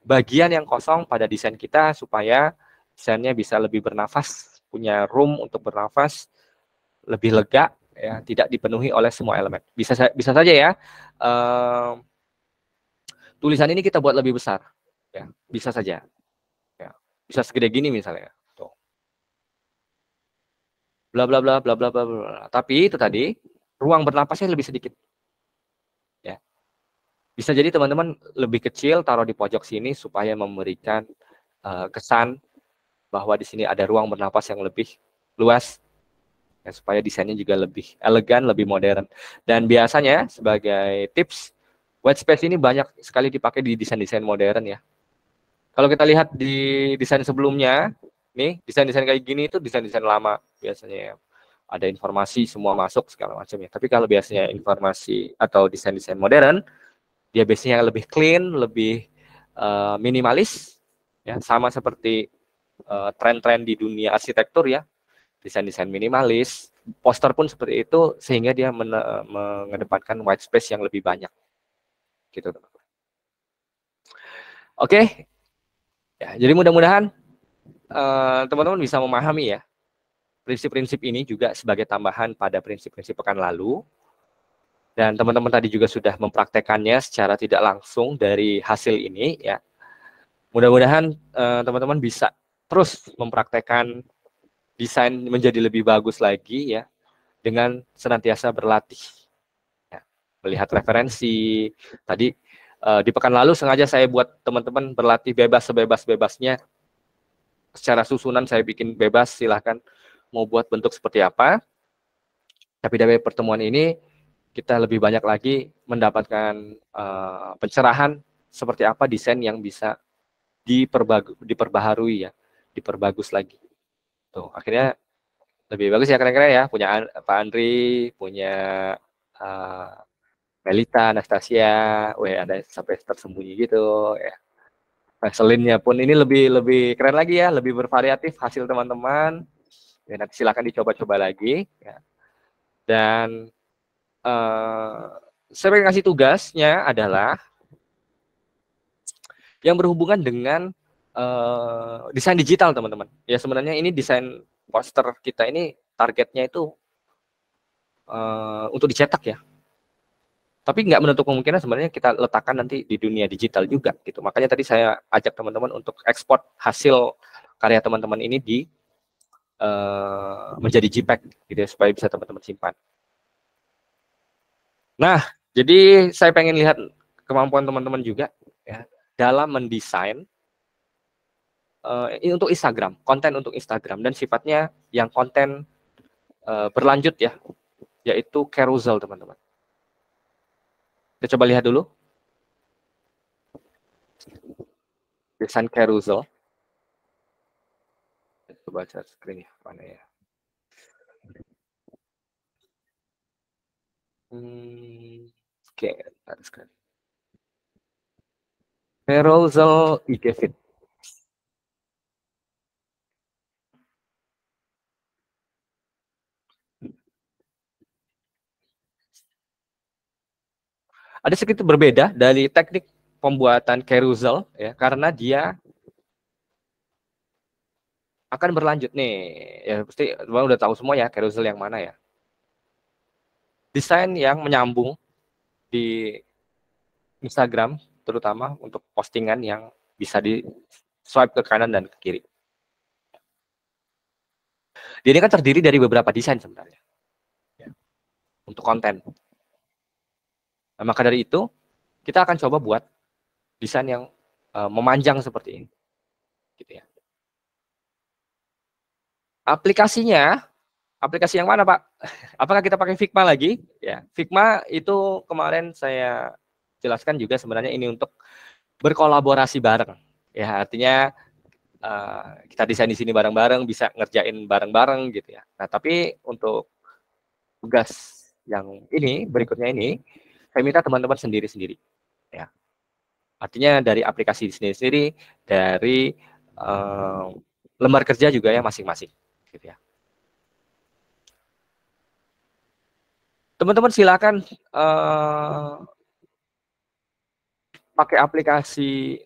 bagian yang kosong pada desain kita supaya desainnya bisa lebih bernafas, punya room untuk bernafas, lebih lega, ya, tidak dipenuhi oleh semua elemen. Bisa saja ya, tulisan ini kita buat lebih besar. Ya, bisa saja. Ya, bisa segede gini misalnya. Bla bla bla bla bla bla bla. Tapi itu tadi ruang bernapasnya lebih sedikit. Ya. Bisa jadi teman-teman lebih kecil taruh di pojok sini supaya memberikan kesan bahwa di sini ada ruang bernapas yang lebih luas, ya, supaya desainnya juga lebih elegan, lebih modern. Dan biasanya sebagai tips, white space ini banyak sekali dipakai di desain-desain modern ya. Kalau kita lihat di desain sebelumnya, nih desain-desain kayak gini itu desain-desain lama biasanya ya. Ada informasi semua masuk segala macam ya. Tapi kalau biasanya informasi atau desain-desain modern, dia biasanya lebih clean, lebih minimalis, ya sama seperti tren-tren di dunia arsitektur ya, desain-desain minimalis, poster pun seperti itu sehingga dia mengedepankan white space yang lebih banyak, gitu. Oke, ya, jadi mudah-mudahan teman-teman bisa memahami ya prinsip-prinsip ini juga sebagai tambahan pada prinsip-prinsip pekan lalu. Dan teman-teman tadi juga sudah mempraktekannya secara tidak langsung dari hasil ini ya. Mudah-mudahan teman-teman bisa terus mempraktekkan desain menjadi lebih bagus lagi ya dengan senantiasa berlatih. Ya. Melihat referensi. Tadi di pekan lalu sengaja saya buat teman-teman berlatih bebas sebebas-bebasnya. Secara susunan saya bikin bebas, silahkan mau buat bentuk seperti apa. Tapi dari pertemuan ini kita lebih banyak lagi mendapatkan pencerahan seperti apa desain yang bisa diperbaharui ya, diperbagus lagi. Tuh, akhirnya lebih bagus ya keren-keren ya, punya Pak Andri, punya uh, Melita, Anastasia, ada sampai tersembunyi gitu ya. Selinnya pun ini lebih keren lagi ya, lebih bervariatif hasil teman-teman. Ya, nanti silakan dicoba-coba lagi ya. Dan saya pengen kasih tugasnya adalah yang berhubungan dengan desain digital, teman-teman. Ya sebenarnya ini desain poster kita ini targetnya itu untuk dicetak ya. Tapi nggak menutup kemungkinan sebenarnya kita letakkan nanti di dunia digital juga gitu. Makanya tadi saya ajak teman-teman untuk ekspor hasil karya teman-teman ini di menjadi JPEG gitu ya, supaya bisa teman-teman simpan. Nah, jadi saya pengen lihat kemampuan teman-teman juga ya dalam mendesain ini untuk Instagram, konten untuk Instagram dan sifatnya yang konten berlanjut ya, yaitu carousel, teman-teman. Kita coba lihat dulu desain carousel. Coba share screen ya, mana ya? Oke, ada sekali. Carousel IG Feed. Ada sedikit berbeda dari teknik pembuatan carousel ya, karena dia akan berlanjut nih. Ya pasti teman udah tahu semua ya carousel yang mana ya. Desain yang menyambung di Instagram, terutama untuk postingan yang bisa di swipe ke kanan dan ke kiri. Dia ini kan terdiri dari beberapa desain sebenarnya ya, untuk konten. Nah, maka dari itu kita akan coba buat desain yang memanjang seperti ini, gitu ya. Aplikasinya, aplikasi yang mana Pak? Apakah kita pakai Figma lagi? Ya, Figma itu kemarin saya jelaskan juga sebenarnya ini untuk berkolaborasi bareng. Ya, artinya kita desain di sini bareng-bareng, bisa ngerjain bareng-bareng gitu ya. Nah, tapi untuk tugas yang ini berikutnya ini, saya minta teman-teman sendiri-sendiri. Ya, artinya dari aplikasi sendiri-sendiri, dari lembar kerja juga ya masing-masing. Gitu ya. Teman-teman silakan pakai aplikasi.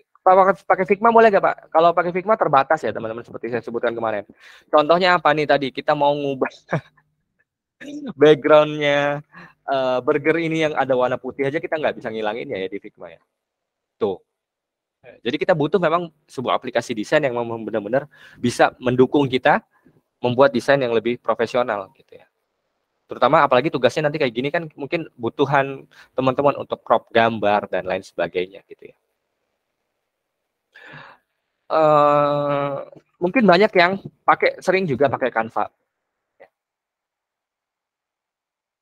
Pakai Figma boleh nggak Pak? Kalau pakai Figma terbatas ya teman-teman, seperti saya sebutkan kemarin. Contohnya apa nih tadi? Kita mau ngubah backgroundnya burger ini yang ada warna putih aja kita nggak bisa ngilangin ya di Figma ya. Tuh. Jadi kita butuh memang sebuah aplikasi desain yang memang benar-benar bisa mendukung kita membuat desain yang lebih profesional gitu ya. Terutama apalagi tugasnya nanti kayak gini kan mungkin butuhan teman-teman untuk crop gambar dan lain sebagainya gitu ya. Mungkin banyak yang sering juga pakai Canva.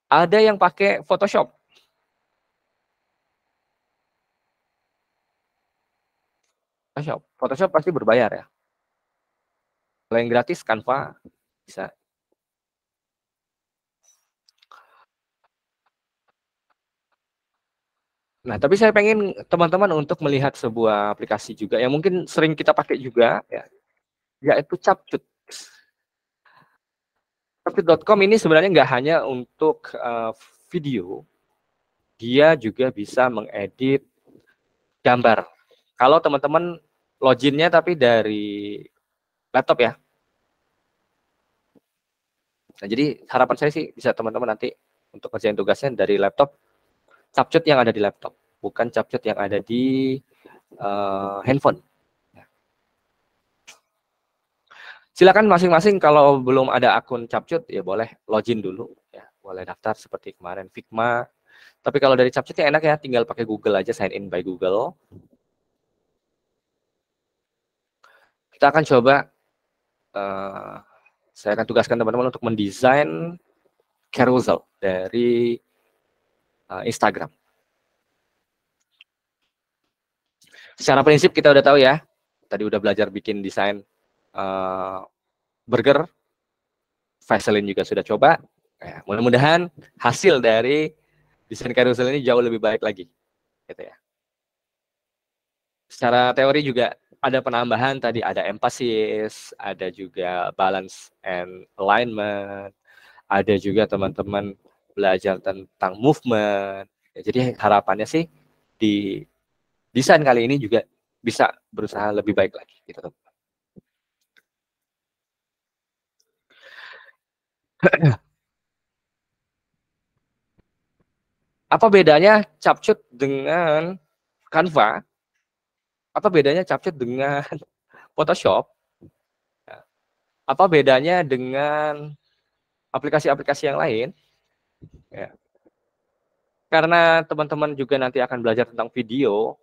Ada yang pakai Photoshop. Photoshop. Photoshop pasti berbayar ya. Kalau yang gratis Canva bisa. Nah, tapi saya pengen teman-teman untuk melihat sebuah aplikasi juga yang mungkin sering kita pakai juga ya, yaitu Capcut. Capcut.com ini sebenarnya nggak hanya untuk video, dia juga bisa mengedit gambar. Kalau teman-teman loginnya tapi dari laptop ya. Nah, jadi harapan saya sih bisa teman-teman nanti untuk kerjain tugasnya dari laptop, Capcut yang ada di laptop, bukan Capcut yang ada di handphone. Silakan masing-masing kalau belum ada akun Capcut ya boleh login dulu ya, boleh daftar seperti kemarin Figma. Tapi kalau dari Capcut ya enak ya, tinggal pakai Google aja, sign in by Google. Kita akan coba, saya akan tugaskan teman-teman untuk mendesain carousel dari Instagram. Secara prinsip kita udah tahu ya, tadi udah belajar bikin desain burger, Vaseline juga sudah coba. Ya, mudah-mudahan hasil dari desain carousel ini jauh lebih baik lagi, gitu ya. Secara teori juga ada penambahan tadi, ada emphasis, ada juga balance and alignment, ada juga teman-teman belajar tentang movement. Ya, jadi harapannya sih di desain kali ini juga bisa berusaha lebih baik lagi, gitu. Apa bedanya Capcut dengan Canva? Apa bedanya Capcut dengan Photoshop? Apa bedanya dengan aplikasi-aplikasi yang lain? Ya. Karena teman-teman juga nanti akan belajar tentang video,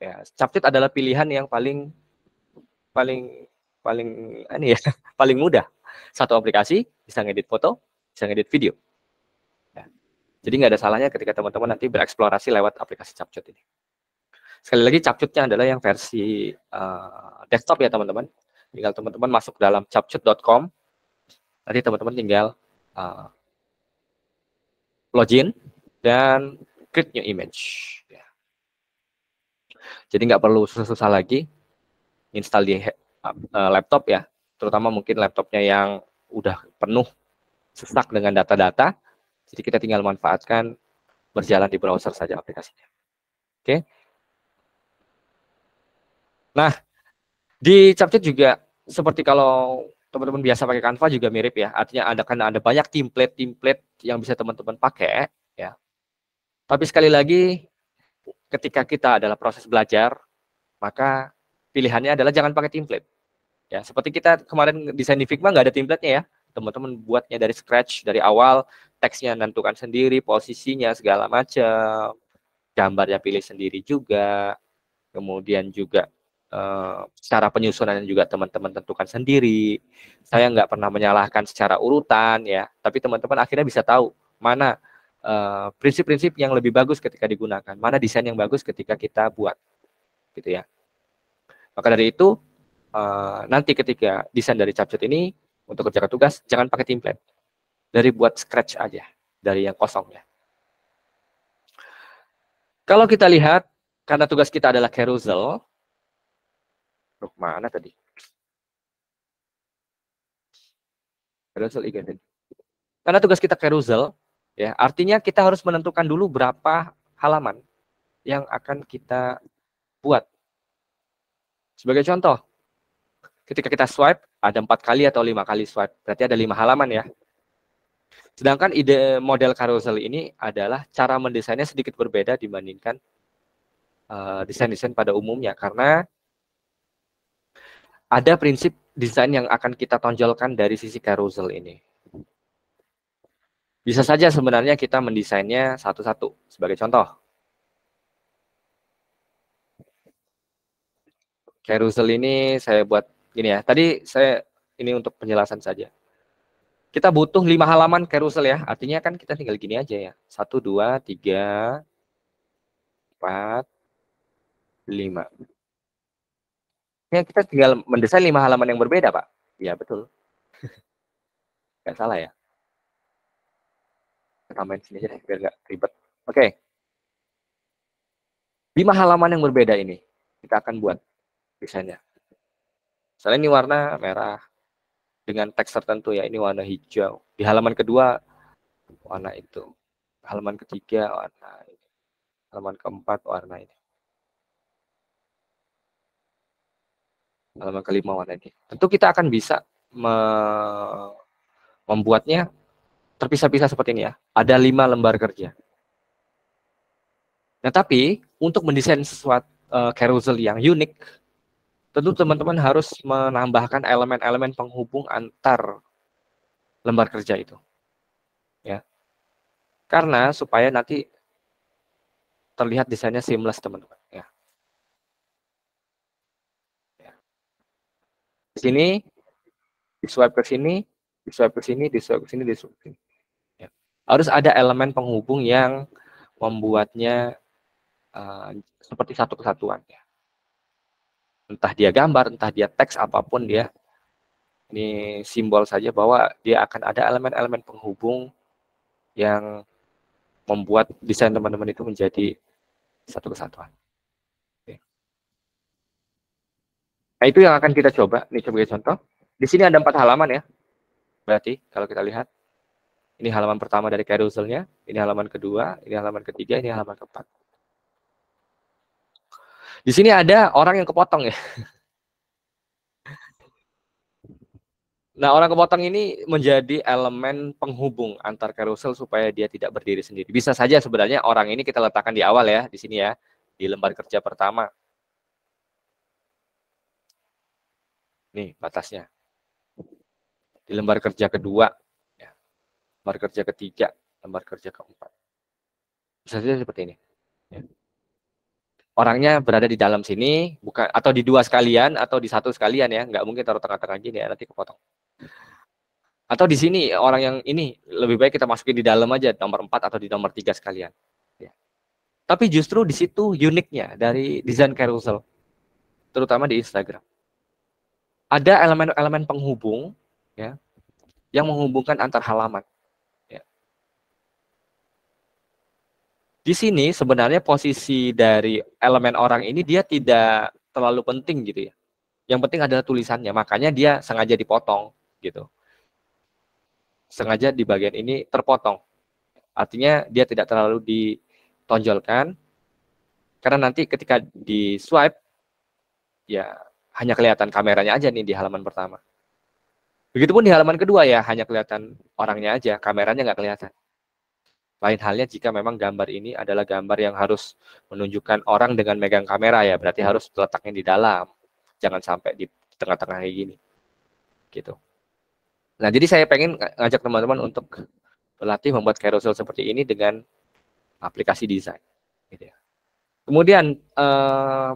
ya, Capcut adalah pilihan yang paling paling paling ini ya, paling mudah. Satu aplikasi bisa ngedit foto, bisa ngedit video. Ya. Jadi nggak ada salahnya ketika teman-teman nanti bereksplorasi lewat aplikasi Capcut ini. Sekali lagi Capcutnya adalah yang versi desktop ya teman-teman. Tinggal teman-teman masuk dalam capcut.com. Nanti teman-teman tinggal login dan create new image. Ya. Jadi nggak perlu susah-susah lagi install di laptop ya. Terutama mungkin laptopnya yang udah penuh sesak dengan data-data. Jadi kita tinggal manfaatkan berjalan di browser saja aplikasinya. Oke. Nah, di Capcut juga seperti kalau teman-teman biasa pakai Canva juga mirip ya. Artinya ada banyak template-template yang bisa teman-teman pakai ya. Tapi sekali lagi ketika kita adalah proses belajar, maka pilihannya adalah jangan pakai template. Ya, seperti kita kemarin desain di Figma nggak ada template-nya ya. Teman-teman buatnya dari scratch, dari awal, teksnya nentukan sendiri, posisinya segala macam, gambarnya pilih sendiri juga, kemudian juga cara penyusunannya juga teman-teman tentukan sendiri. Saya nggak pernah menyalahkan secara urutan ya, tapi teman-teman akhirnya bisa tahu mana prinsip-prinsip yang lebih bagus ketika digunakan, mana desain yang bagus ketika kita buat, gitu ya. Maka dari itu nanti ketika desain dari Capcut ini untuk kerjakan tugas jangan pakai template, dari buat scratch aja dari yang kosong ya. Kalau kita lihat karena tugas kita adalah carousel, mana tadi? Carousel again. Karena tugas kita carousel, ya artinya kita harus menentukan dulu berapa halaman yang akan kita buat. Sebagai contoh, ketika kita swipe ada 4 kali atau 5 kali swipe, berarti ada 5 halaman ya. Sedangkan ide model carousel ini adalah cara mendesainnya sedikit berbeda dibandingkan desain-desain pada umumnya, karena ada prinsip desain yang akan kita tonjolkan dari sisi carousel ini. Bisa saja sebenarnya kita mendesainnya satu-satu. Sebagai contoh, carousel ini saya buat gini ya. Tadi saya ini untuk penjelasan saja. Kita butuh 5 halaman carousel ya. Artinya kan kita tinggal gini aja ya. 1, 2, 3, 4, 5. Ya, kita tinggal mendesain 5 halaman yang berbeda, Pak. Iya, betul. Nggak salah ya. Kita main sini aja deh, biar nggak ribet. Oke. 5 halaman yang berbeda ini. Kita akan buat desainnya. Misalnya ini warna merah dengan teks tertentu ya. Ini warna hijau. Di halaman kedua, warna itu. Halaman ketiga, warna ini. Halaman keempat, warna ini. Halaman kelima, warna ini. Tentu kita akan bisa membuatnya terpisah-pisah seperti ini ya. Ada 5 lembar kerja. Nah, tapi untuk mendesain sesuatu carousel yang unik, tentu teman-teman harus menambahkan elemen-elemen penghubung antar lembar kerja itu. Ya. Karena supaya nanti terlihat desainnya seamless, teman-teman. Ya. Di sini, di swipe ke sini, di swipe ke sini, di swipe ke sini, di swipe ke sini. Ya. Harus ada elemen penghubung yang membuatnya seperti satu kesatuan. Ya. Entah dia gambar, entah dia teks, apapun dia. Ini simbol saja bahwa dia akan ada elemen-elemen penghubung yang membuat desain teman-teman itu menjadi satu kesatuan. Oke. Nah, itu yang akan kita coba. Ini sebagai contoh. Di sini ada 4 halaman ya. Berarti kalau kita lihat, ini halaman pertama dari carouselnya, ini halaman kedua, ini halaman ketiga, ini halaman keempat. Di sini ada orang yang kepotong ya. Nah, orang kepotong ini menjadi elemen penghubung antar carousel supaya dia tidak berdiri sendiri. Bisa saja sebenarnya orang ini kita letakkan di awal ya, di sini ya, di lembar kerja pertama. Nih batasnya. Di lembar kerja kedua, ya. Lembar kerja ketiga, lembar kerja keempat. Bisa saja seperti ini. Ya. Orangnya berada di dalam sini, bukan atau di dua sekalian atau di satu sekalian ya, nggak mungkin taruh tengah-tengah gini ya, nanti kepotong. Atau di sini orang yang ini lebih baik kita masukin di dalam aja nomor 4 atau di nomor 3 sekalian. Ya. Tapi justru di situ uniknya dari desain carousel, terutama di Instagram. Ada elemen-elemen penghubung ya, yang menghubungkan antar halaman. Ya. Di sini sebenarnya posisi dari elemen orang ini dia tidak terlalu penting gitu ya. Yang penting adalah tulisannya, makanya dia sengaja dipotong gitu. Sengaja di bagian ini terpotong. Artinya dia tidak terlalu ditonjolkan, karena nanti ketika di swipe, ya hanya kelihatan kameranya aja nih di halaman pertama. Begitupun di halaman kedua ya, hanya kelihatan orangnya aja, kameranya nggak kelihatan. Lain halnya jika memang gambar ini adalah gambar yang harus menunjukkan orang dengan megang kamera ya, berarti harus letaknya di dalam. Jangan sampai di tengah-tengah kayak gini. Gitu. Nah, jadi saya pengen ngajak teman-teman untuk berlatih membuat carousel seperti ini dengan aplikasi desain. Gitu ya. Kemudian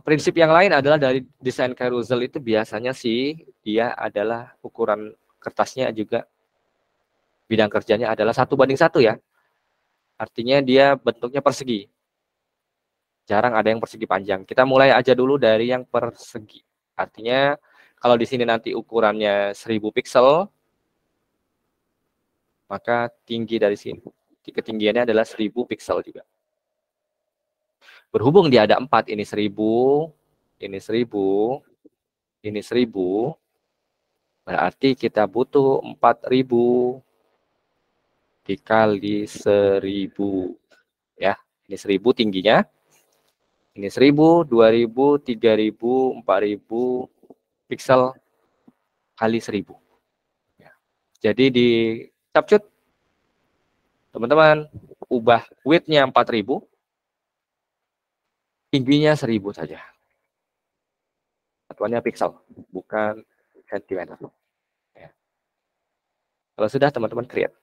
prinsip yang lain adalah dari desain carousel itu biasanya sih dia adalah ukuran kertasnya juga bidang kerjanya adalah 1:1 ya. Artinya dia bentuknya persegi. Jarang ada yang persegi panjang. Kita mulai aja dulu dari yang persegi. Artinya kalau di sini nanti ukurannya 1000 pixel, maka tinggi dari sini, ketinggiannya adalah 1000 pixel juga. Berhubung dia ada 4, ini 1000, ini 1000, ini 1000, berarti kita butuh 4000 dikali 1000. Ya, ini 1000 tingginya. Ini 1000, 2000, 3000, 4000 pixel kali 1000. Ya. Jadi di capcut, teman-teman, ubah width-nya 4000, tingginya 1000 saja. Satuannya pixel, bukan sentimeter. Ya. Kalau sudah, teman-teman create.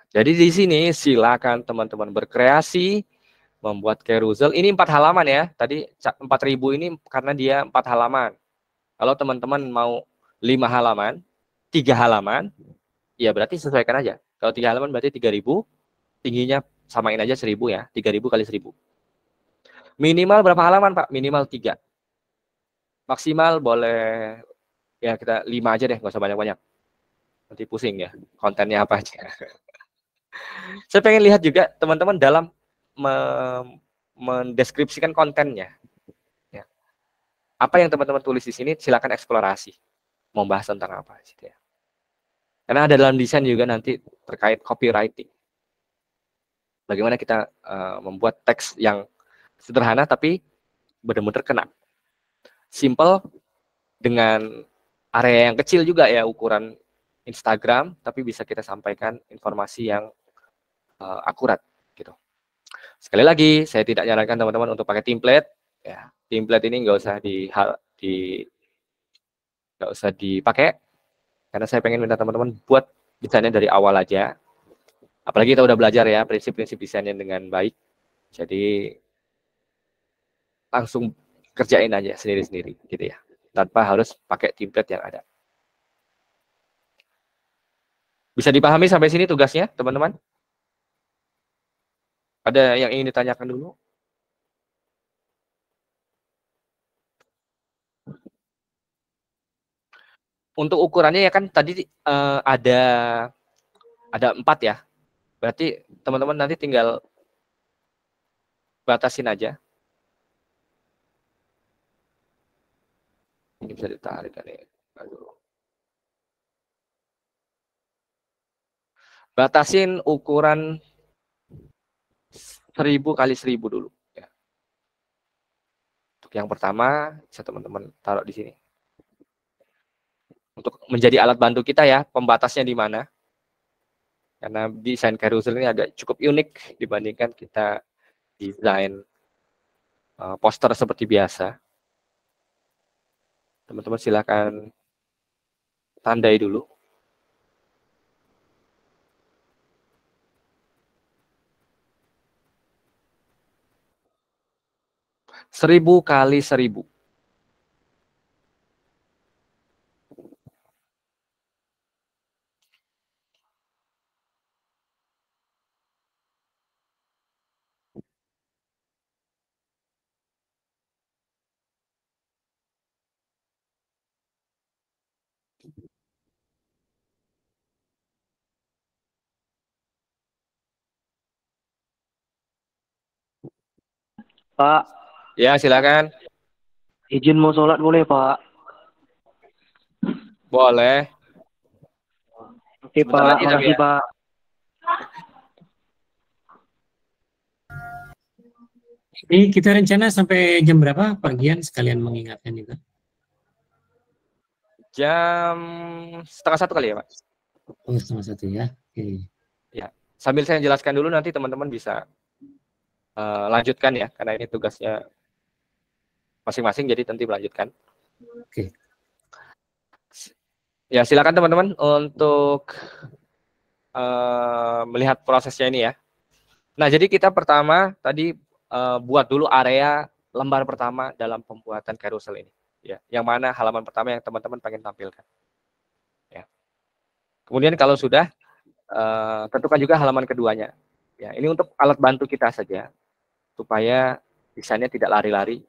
Jadi di sini silakan teman-teman berkreasi, membuat carousel. Ini 4 halaman ya. Tadi 4000 ini karena dia 4 halaman. Kalau teman-teman mau 5 halaman, 3 halaman, ya berarti sesuaikan aja. Kalau 3 halaman berarti 3000, tingginya samain aja 1000 ya. 3000 kali 1000. Minimal berapa halaman, Pak? Minimal 3. Maksimal boleh ya kita 5 aja deh, nggak usah banyak-banyak. Nanti pusing ya, kontennya apa aja. Saya pengen lihat juga teman-teman dalam mendeskripsikan kontennya. Ya. Apa yang teman-teman tulis di sini, silakan eksplorasi. Mau bahas tentang apa. Gitu ya. Karena ada dalam desain juga nanti terkait copywriting. Bagaimana kita membuat teks yang sederhana tapi benar-benar kena. Simple dengan area yang kecil juga ya, ukuran Instagram, tapi bisa kita sampaikan informasi yang akurat gitu. Sekali lagi, saya tidak nyarankan teman-teman untuk pakai template. Ya, template ini nggak usah dipakai, karena saya pengen minta teman-teman buat desainnya dari awal aja. Apalagi kita udah belajar ya prinsip-prinsip desainnya dengan baik. Jadi langsung kerjain aja sendiri-sendiri gitu ya, tanpa harus pakai template yang ada. Bisa dipahami sampai sini tugasnya, teman-teman? Ada yang ingin ditanyakan dulu? Untuk ukurannya ya kan tadi ada 4 ya. Berarti teman-teman nanti tinggal batasin aja. Ini bisa ditarik kan ya. Batasin ukuran 1000 kali 1000 dulu. Ya. Untuk yang pertama, bisa teman-teman taruh di sini. Untuk menjadi alat bantu kita ya, pembatasnya di mana. Karena desain carousel ini agak cukup unik dibandingkan kita desain poster seperti biasa. Teman-teman silakan tandai dulu. 1000 kali 1000. Pak, Ya, silakan. izin mau sholat boleh, Pak? Boleh. Oke, Sebentar Pak. lagi tapi Makasih, ya. Pak. Ini kita rencana sampai jam berapa pagian sekalian mengingatkan juga. Jam setengah 1 kali ya, Pak? Oh, setengah 1 ya. Oke. Ya. Sambil saya jelaskan dulu nanti teman-teman bisa lanjutkan ya, karena ini tugasnya masing-masing, jadi nanti melanjutkan. Oke. Ya, silakan teman-teman untuk melihat prosesnya ini ya. Nah, jadi kita pertama tadi buat dulu area lembar pertama dalam pembuatan carousel ini. Ya, yang mana halaman pertama yang teman-teman pengen tampilkan. Ya. Kemudian kalau sudah, tentukan juga halaman keduanya. Ya, ini untuk alat bantu kita saja, supaya desainnya tidak lari-lari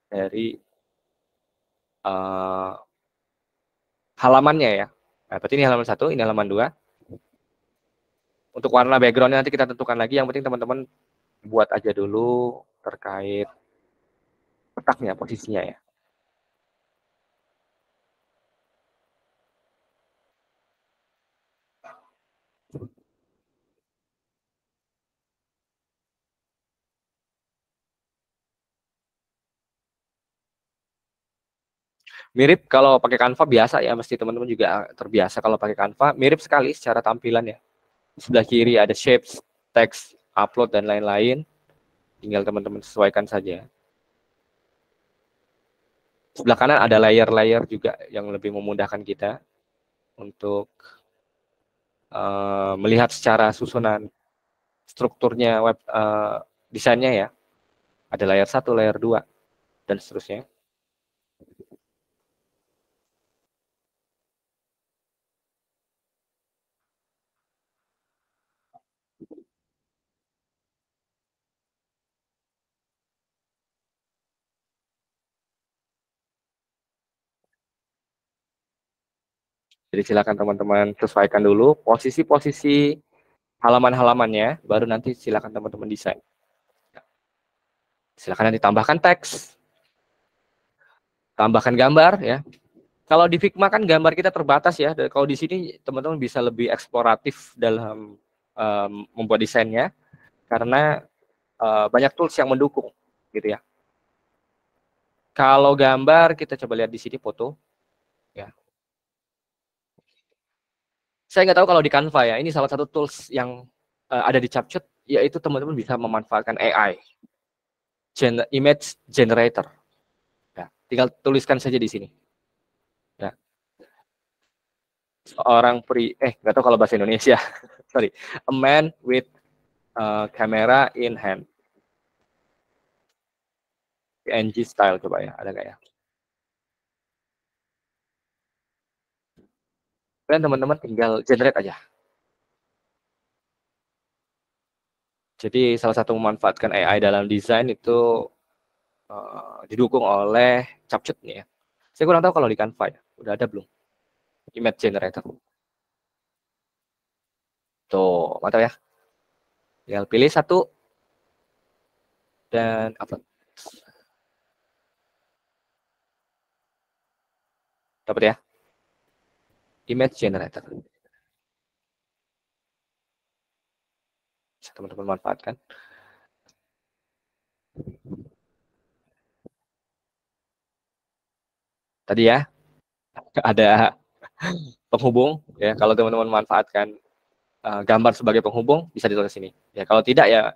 dari halamannya ya. Nah, berarti ini halaman 1, ini halaman 2. Untuk warna backgroundnya nanti kita tentukan lagi. Yang penting teman-teman buat aja dulu terkait letaknya, posisinya ya. Mirip kalau pakai Canva biasa ya, mesti teman-teman juga terbiasa kalau pakai Canva. Mirip sekali secara tampilan ya. Sebelah kiri ada shapes, text, upload, dan lain-lain. Tinggal teman-teman sesuaikan saja. Sebelah kanan ada layer-layer juga yang lebih memudahkan kita untuk melihat secara susunan strukturnya web desainnya ya. Ada layer 1, layer 2, dan seterusnya. Jadi silakan teman-teman sesuaikan dulu posisi-posisi halaman-halamannya, baru nanti silakan teman-teman desain. Silakan nanti tambahkan teks, tambahkan gambar ya. Kalau di Figma kan gambar kita terbatas ya. Kalau di sini teman-teman bisa lebih eksploratif dalam membuat desainnya, karena banyak tools yang mendukung, gitu ya. Kalau gambar kita coba lihat di sini foto, ya. Saya nggak tahu kalau di Canva ya. Ini salah satu tools yang ada di CapCut, yaitu teman-teman bisa memanfaatkan AI, image generator. Ya, tinggal tuliskan saja di sini. Ya. Seorang nggak tahu kalau bahasa Indonesia. Sorry, a man with camera in hand. PNG style coba ya, ada nggak ya? Dan teman-teman tinggal generate aja. Jadi salah satu memanfaatkan AI dalam desain itu didukung oleh CapCut nih ya. Saya kurang tahu kalau di Canva ya, udah ada belum? Image generator. Tuh, mantap ya. Tinggal pilih satu dan upload. Dapat ya? Image generator. Bisa teman-teman manfaatkan. Tadi ya, ada penghubung ya. Kalau teman-teman manfaatkan gambar sebagai penghubung, bisa ditulis sini. Ya, kalau tidak ya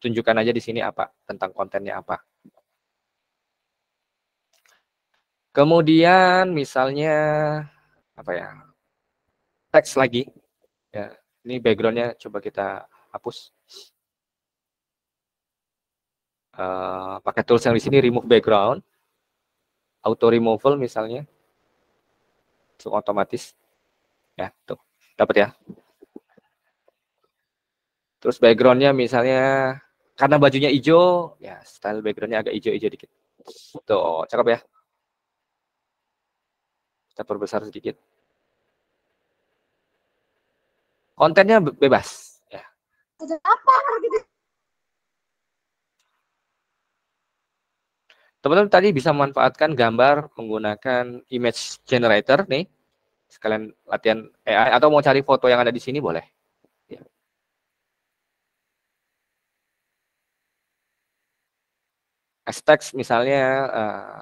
tunjukkan aja di sini apa tentang kontennya apa. Kemudian misalnya apa ya? Teks lagi. Ya, ini backgroundnya coba kita hapus. Pakai tools yang di sini, remove background, auto removal misalnya, langsung otomatis. Ya, tuh dapat ya. Terus backgroundnya misalnya karena bajunya hijau, ya style backgroundnya agak hijau-hijau dikit. Tuh, cakep ya. Kita perbesar sedikit. Kontennya bebas. Ya. Teman-teman tadi bisa memanfaatkan gambar menggunakan image generator nih. Sekalian latihan AI atau mau cari foto yang ada di sini boleh. Ya. Hashtags misalnya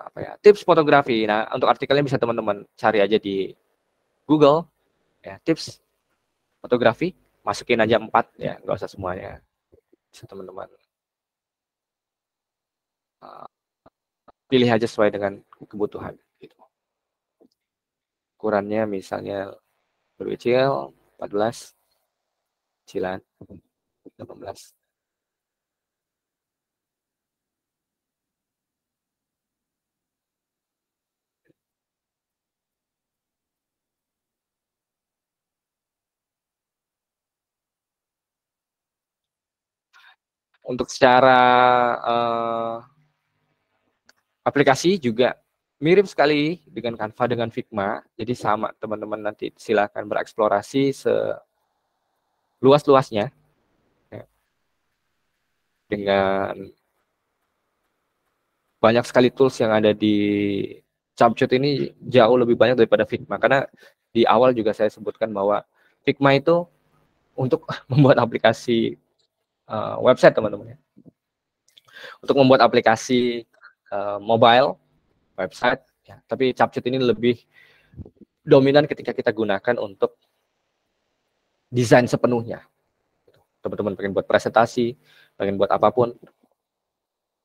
apa ya, tips fotografi. Nah, untuk artikelnya bisa teman-teman cari aja di Google ya, tips fotografi, masukin aja 4 ya, nggak usah semuanya. Bisa teman-teman pilih aja sesuai dengan kebutuhan gitu. Ukurannya misalnya lebih kecil 14, kecilan 18. Untuk secara aplikasi juga mirip sekali dengan Canva dengan Figma. Jadi sama teman-teman, nanti silakan bereksplorasi seluas-luasnya ya. Dengan banyak sekali tools yang ada di CapCut ini jauh lebih banyak daripada Figma, karena di awal juga saya sebutkan bahwa Figma itu untuk membuat aplikasi website teman-teman ya. Untuk membuat aplikasi mobile, website, ya. Tapi CapCut ini lebih dominan ketika kita gunakan untuk desain sepenuhnya. Teman-teman pengen buat presentasi, pengen buat apapun,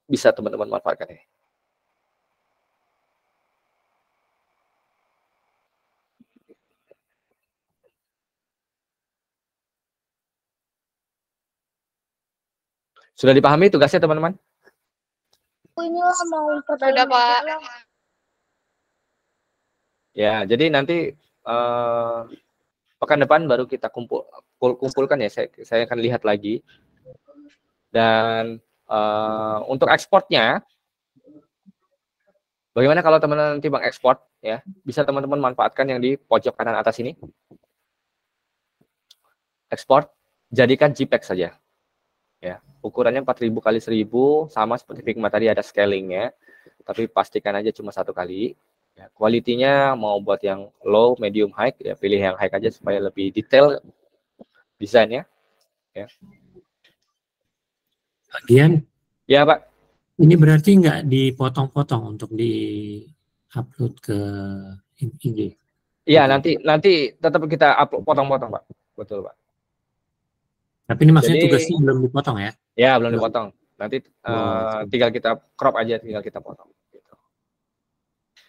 bisa teman-teman manfaatkan ini. Sudah dipahami tugasnya teman-teman? Inilah mau sudah Pak. Ya, jadi nanti pekan depan baru kita kumpulkan ya. Saya akan lihat lagi. Dan untuk ekspornya Bagaimana kalau teman-teman nanti mengekspor ya? Bisa teman-teman manfaatkan yang di pojok kanan atas ini. Ekspor, jadikan JPEG saja. Ya, ukurannya 4000 kali 1000 sama seperti Figma tadi ada scalingnya, tapi pastikan aja cuma 1 kali. Ya, kualitinya mau buat yang low, medium, high, ya pilih yang high aja supaya lebih detail desainnya. Ya. Bagian Ya Pak. ini berarti nggak dipotong-potong untuk di-upload ke IG. Iya, Gitu. nanti tetap kita upload potong-potong, Pak. Betul, Pak. Tapi ini maksudnya Jadi tugasnya belum dipotong ya? ya belum dipotong. Nanti Oh, tinggal kita crop aja, tinggal kita potong. Gitu.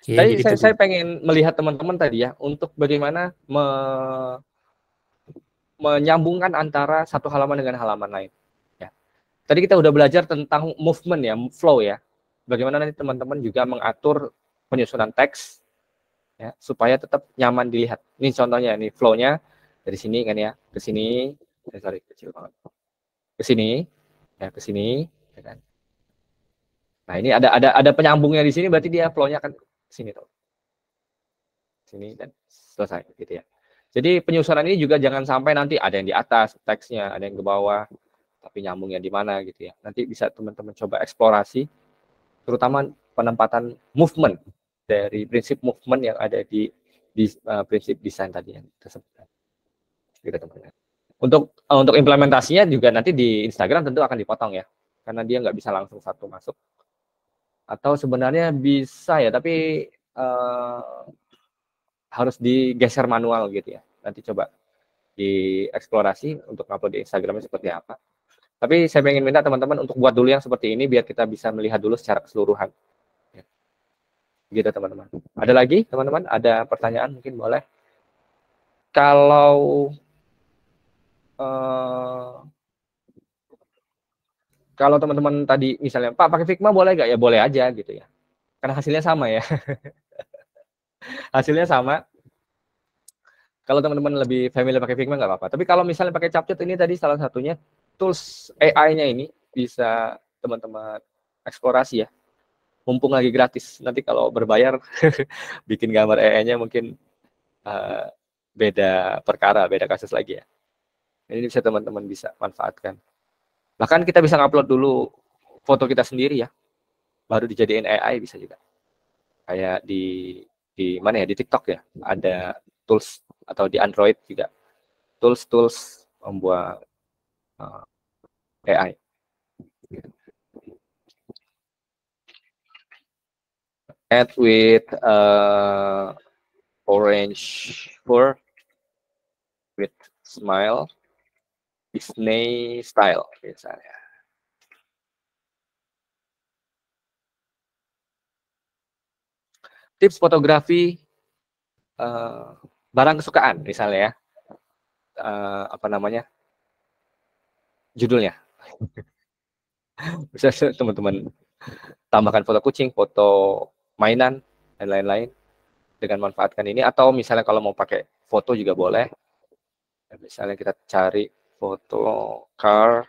oke, Tadi jadi saya pengen melihat teman-teman tadi ya untuk bagaimana menyambungkan antara satu halaman dengan halaman lain. Ya. Tadi kita udah belajar tentang movement ya, flow ya. Bagaimana nanti teman-teman juga mengatur penyusunan teks ya supaya tetap nyaman dilihat. Ini contohnya, ini flow-nya dari sini kan ya, ke sini, sorry kecil banget, ke sini, ya ke sini, ya kan. Nah ini ada penyambungnya di sini, berarti dia flow-nya akan ke sini tuh, sini dan selesai gitu ya. Jadi penyusunan ini juga jangan sampai nanti ada yang di atas teksnya, ada yang ke bawah, tapi nyambungnya di mana gitu ya. Nanti bisa teman-teman coba eksplorasi, terutama penempatan movement dari prinsip movement yang ada di prinsip desain tadi yang tersebut. Gitu, teman-teman. Untuk implementasinya juga nanti di Instagram tentu akan dipotong ya, karena dia nggak bisa langsung satu masuk. Atau sebenarnya bisa ya, tapi harus digeser manual gitu ya. Nanti coba dieksplorasi untuk upload di Instagramnya seperti apa. Tapi saya ingin minta teman-teman untuk buat dulu yang seperti ini biar kita bisa melihat dulu secara keseluruhan. Gitu teman-teman. Ada lagi teman-teman? Ada pertanyaan mungkin boleh. Kalau teman-teman tadi misalnya, Pak pakai Figma boleh nggak? Ya boleh aja gitu ya. Karena hasilnya sama ya. Hasilnya sama. Kalau teman-teman lebih familiar pakai Figma nggak apa-apa. Tapi kalau misalnya pakai CapCut ini tadi salah satunya tools AI-nya ini bisa teman-teman eksplorasi ya. Mumpung lagi gratis. Nanti kalau berbayar bikin gambar AI-nya mungkin beda perkara, beda kasus lagi ya. Ini bisa teman-teman bisa manfaatkan. Bahkan kita bisa ngupload dulu foto kita sendiri ya. Baru dijadiin AI bisa juga. Kayak di mana ya, di TikTok ya. Ada tools atau di Android juga tools membuat AI. Add with orange fur with smile Disney style misalnya. Tips fotografi barang kesukaan misalnya ya. Apa namanya? Judulnya. Bisa teman-teman tambahkan foto kucing, foto mainan dan lain-lain dengan manfaatkan ini, atau misalnya kalau mau pakai foto juga boleh. Misalnya kita cari foto car,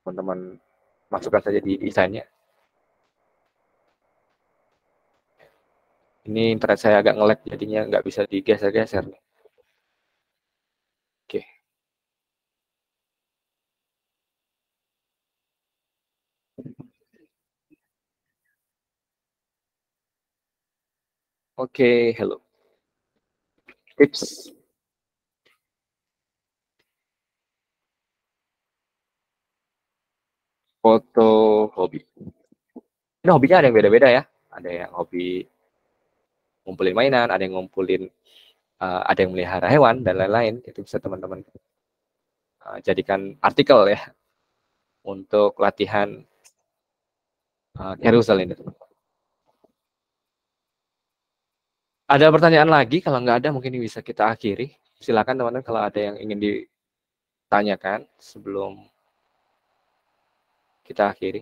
teman-teman masukkan saja di desainnya. Ini internet saya agak nge-lag jadinya nggak bisa digeser-geser. Oke. Oke, hello. Tips foto hobi. Ini hobinya ada yang beda-beda ya. Ada yang hobi ngumpulin mainan, ada yang ngumpulin, ada yang melihara hewan dan lain-lain. Itu bisa teman-teman jadikan artikel ya untuk latihan carousel ini. Ada pertanyaan lagi? Kalau nggak ada mungkin bisa kita akhiri. Silakan teman-teman kalau ada yang ingin ditanyakan sebelum kita akhiri.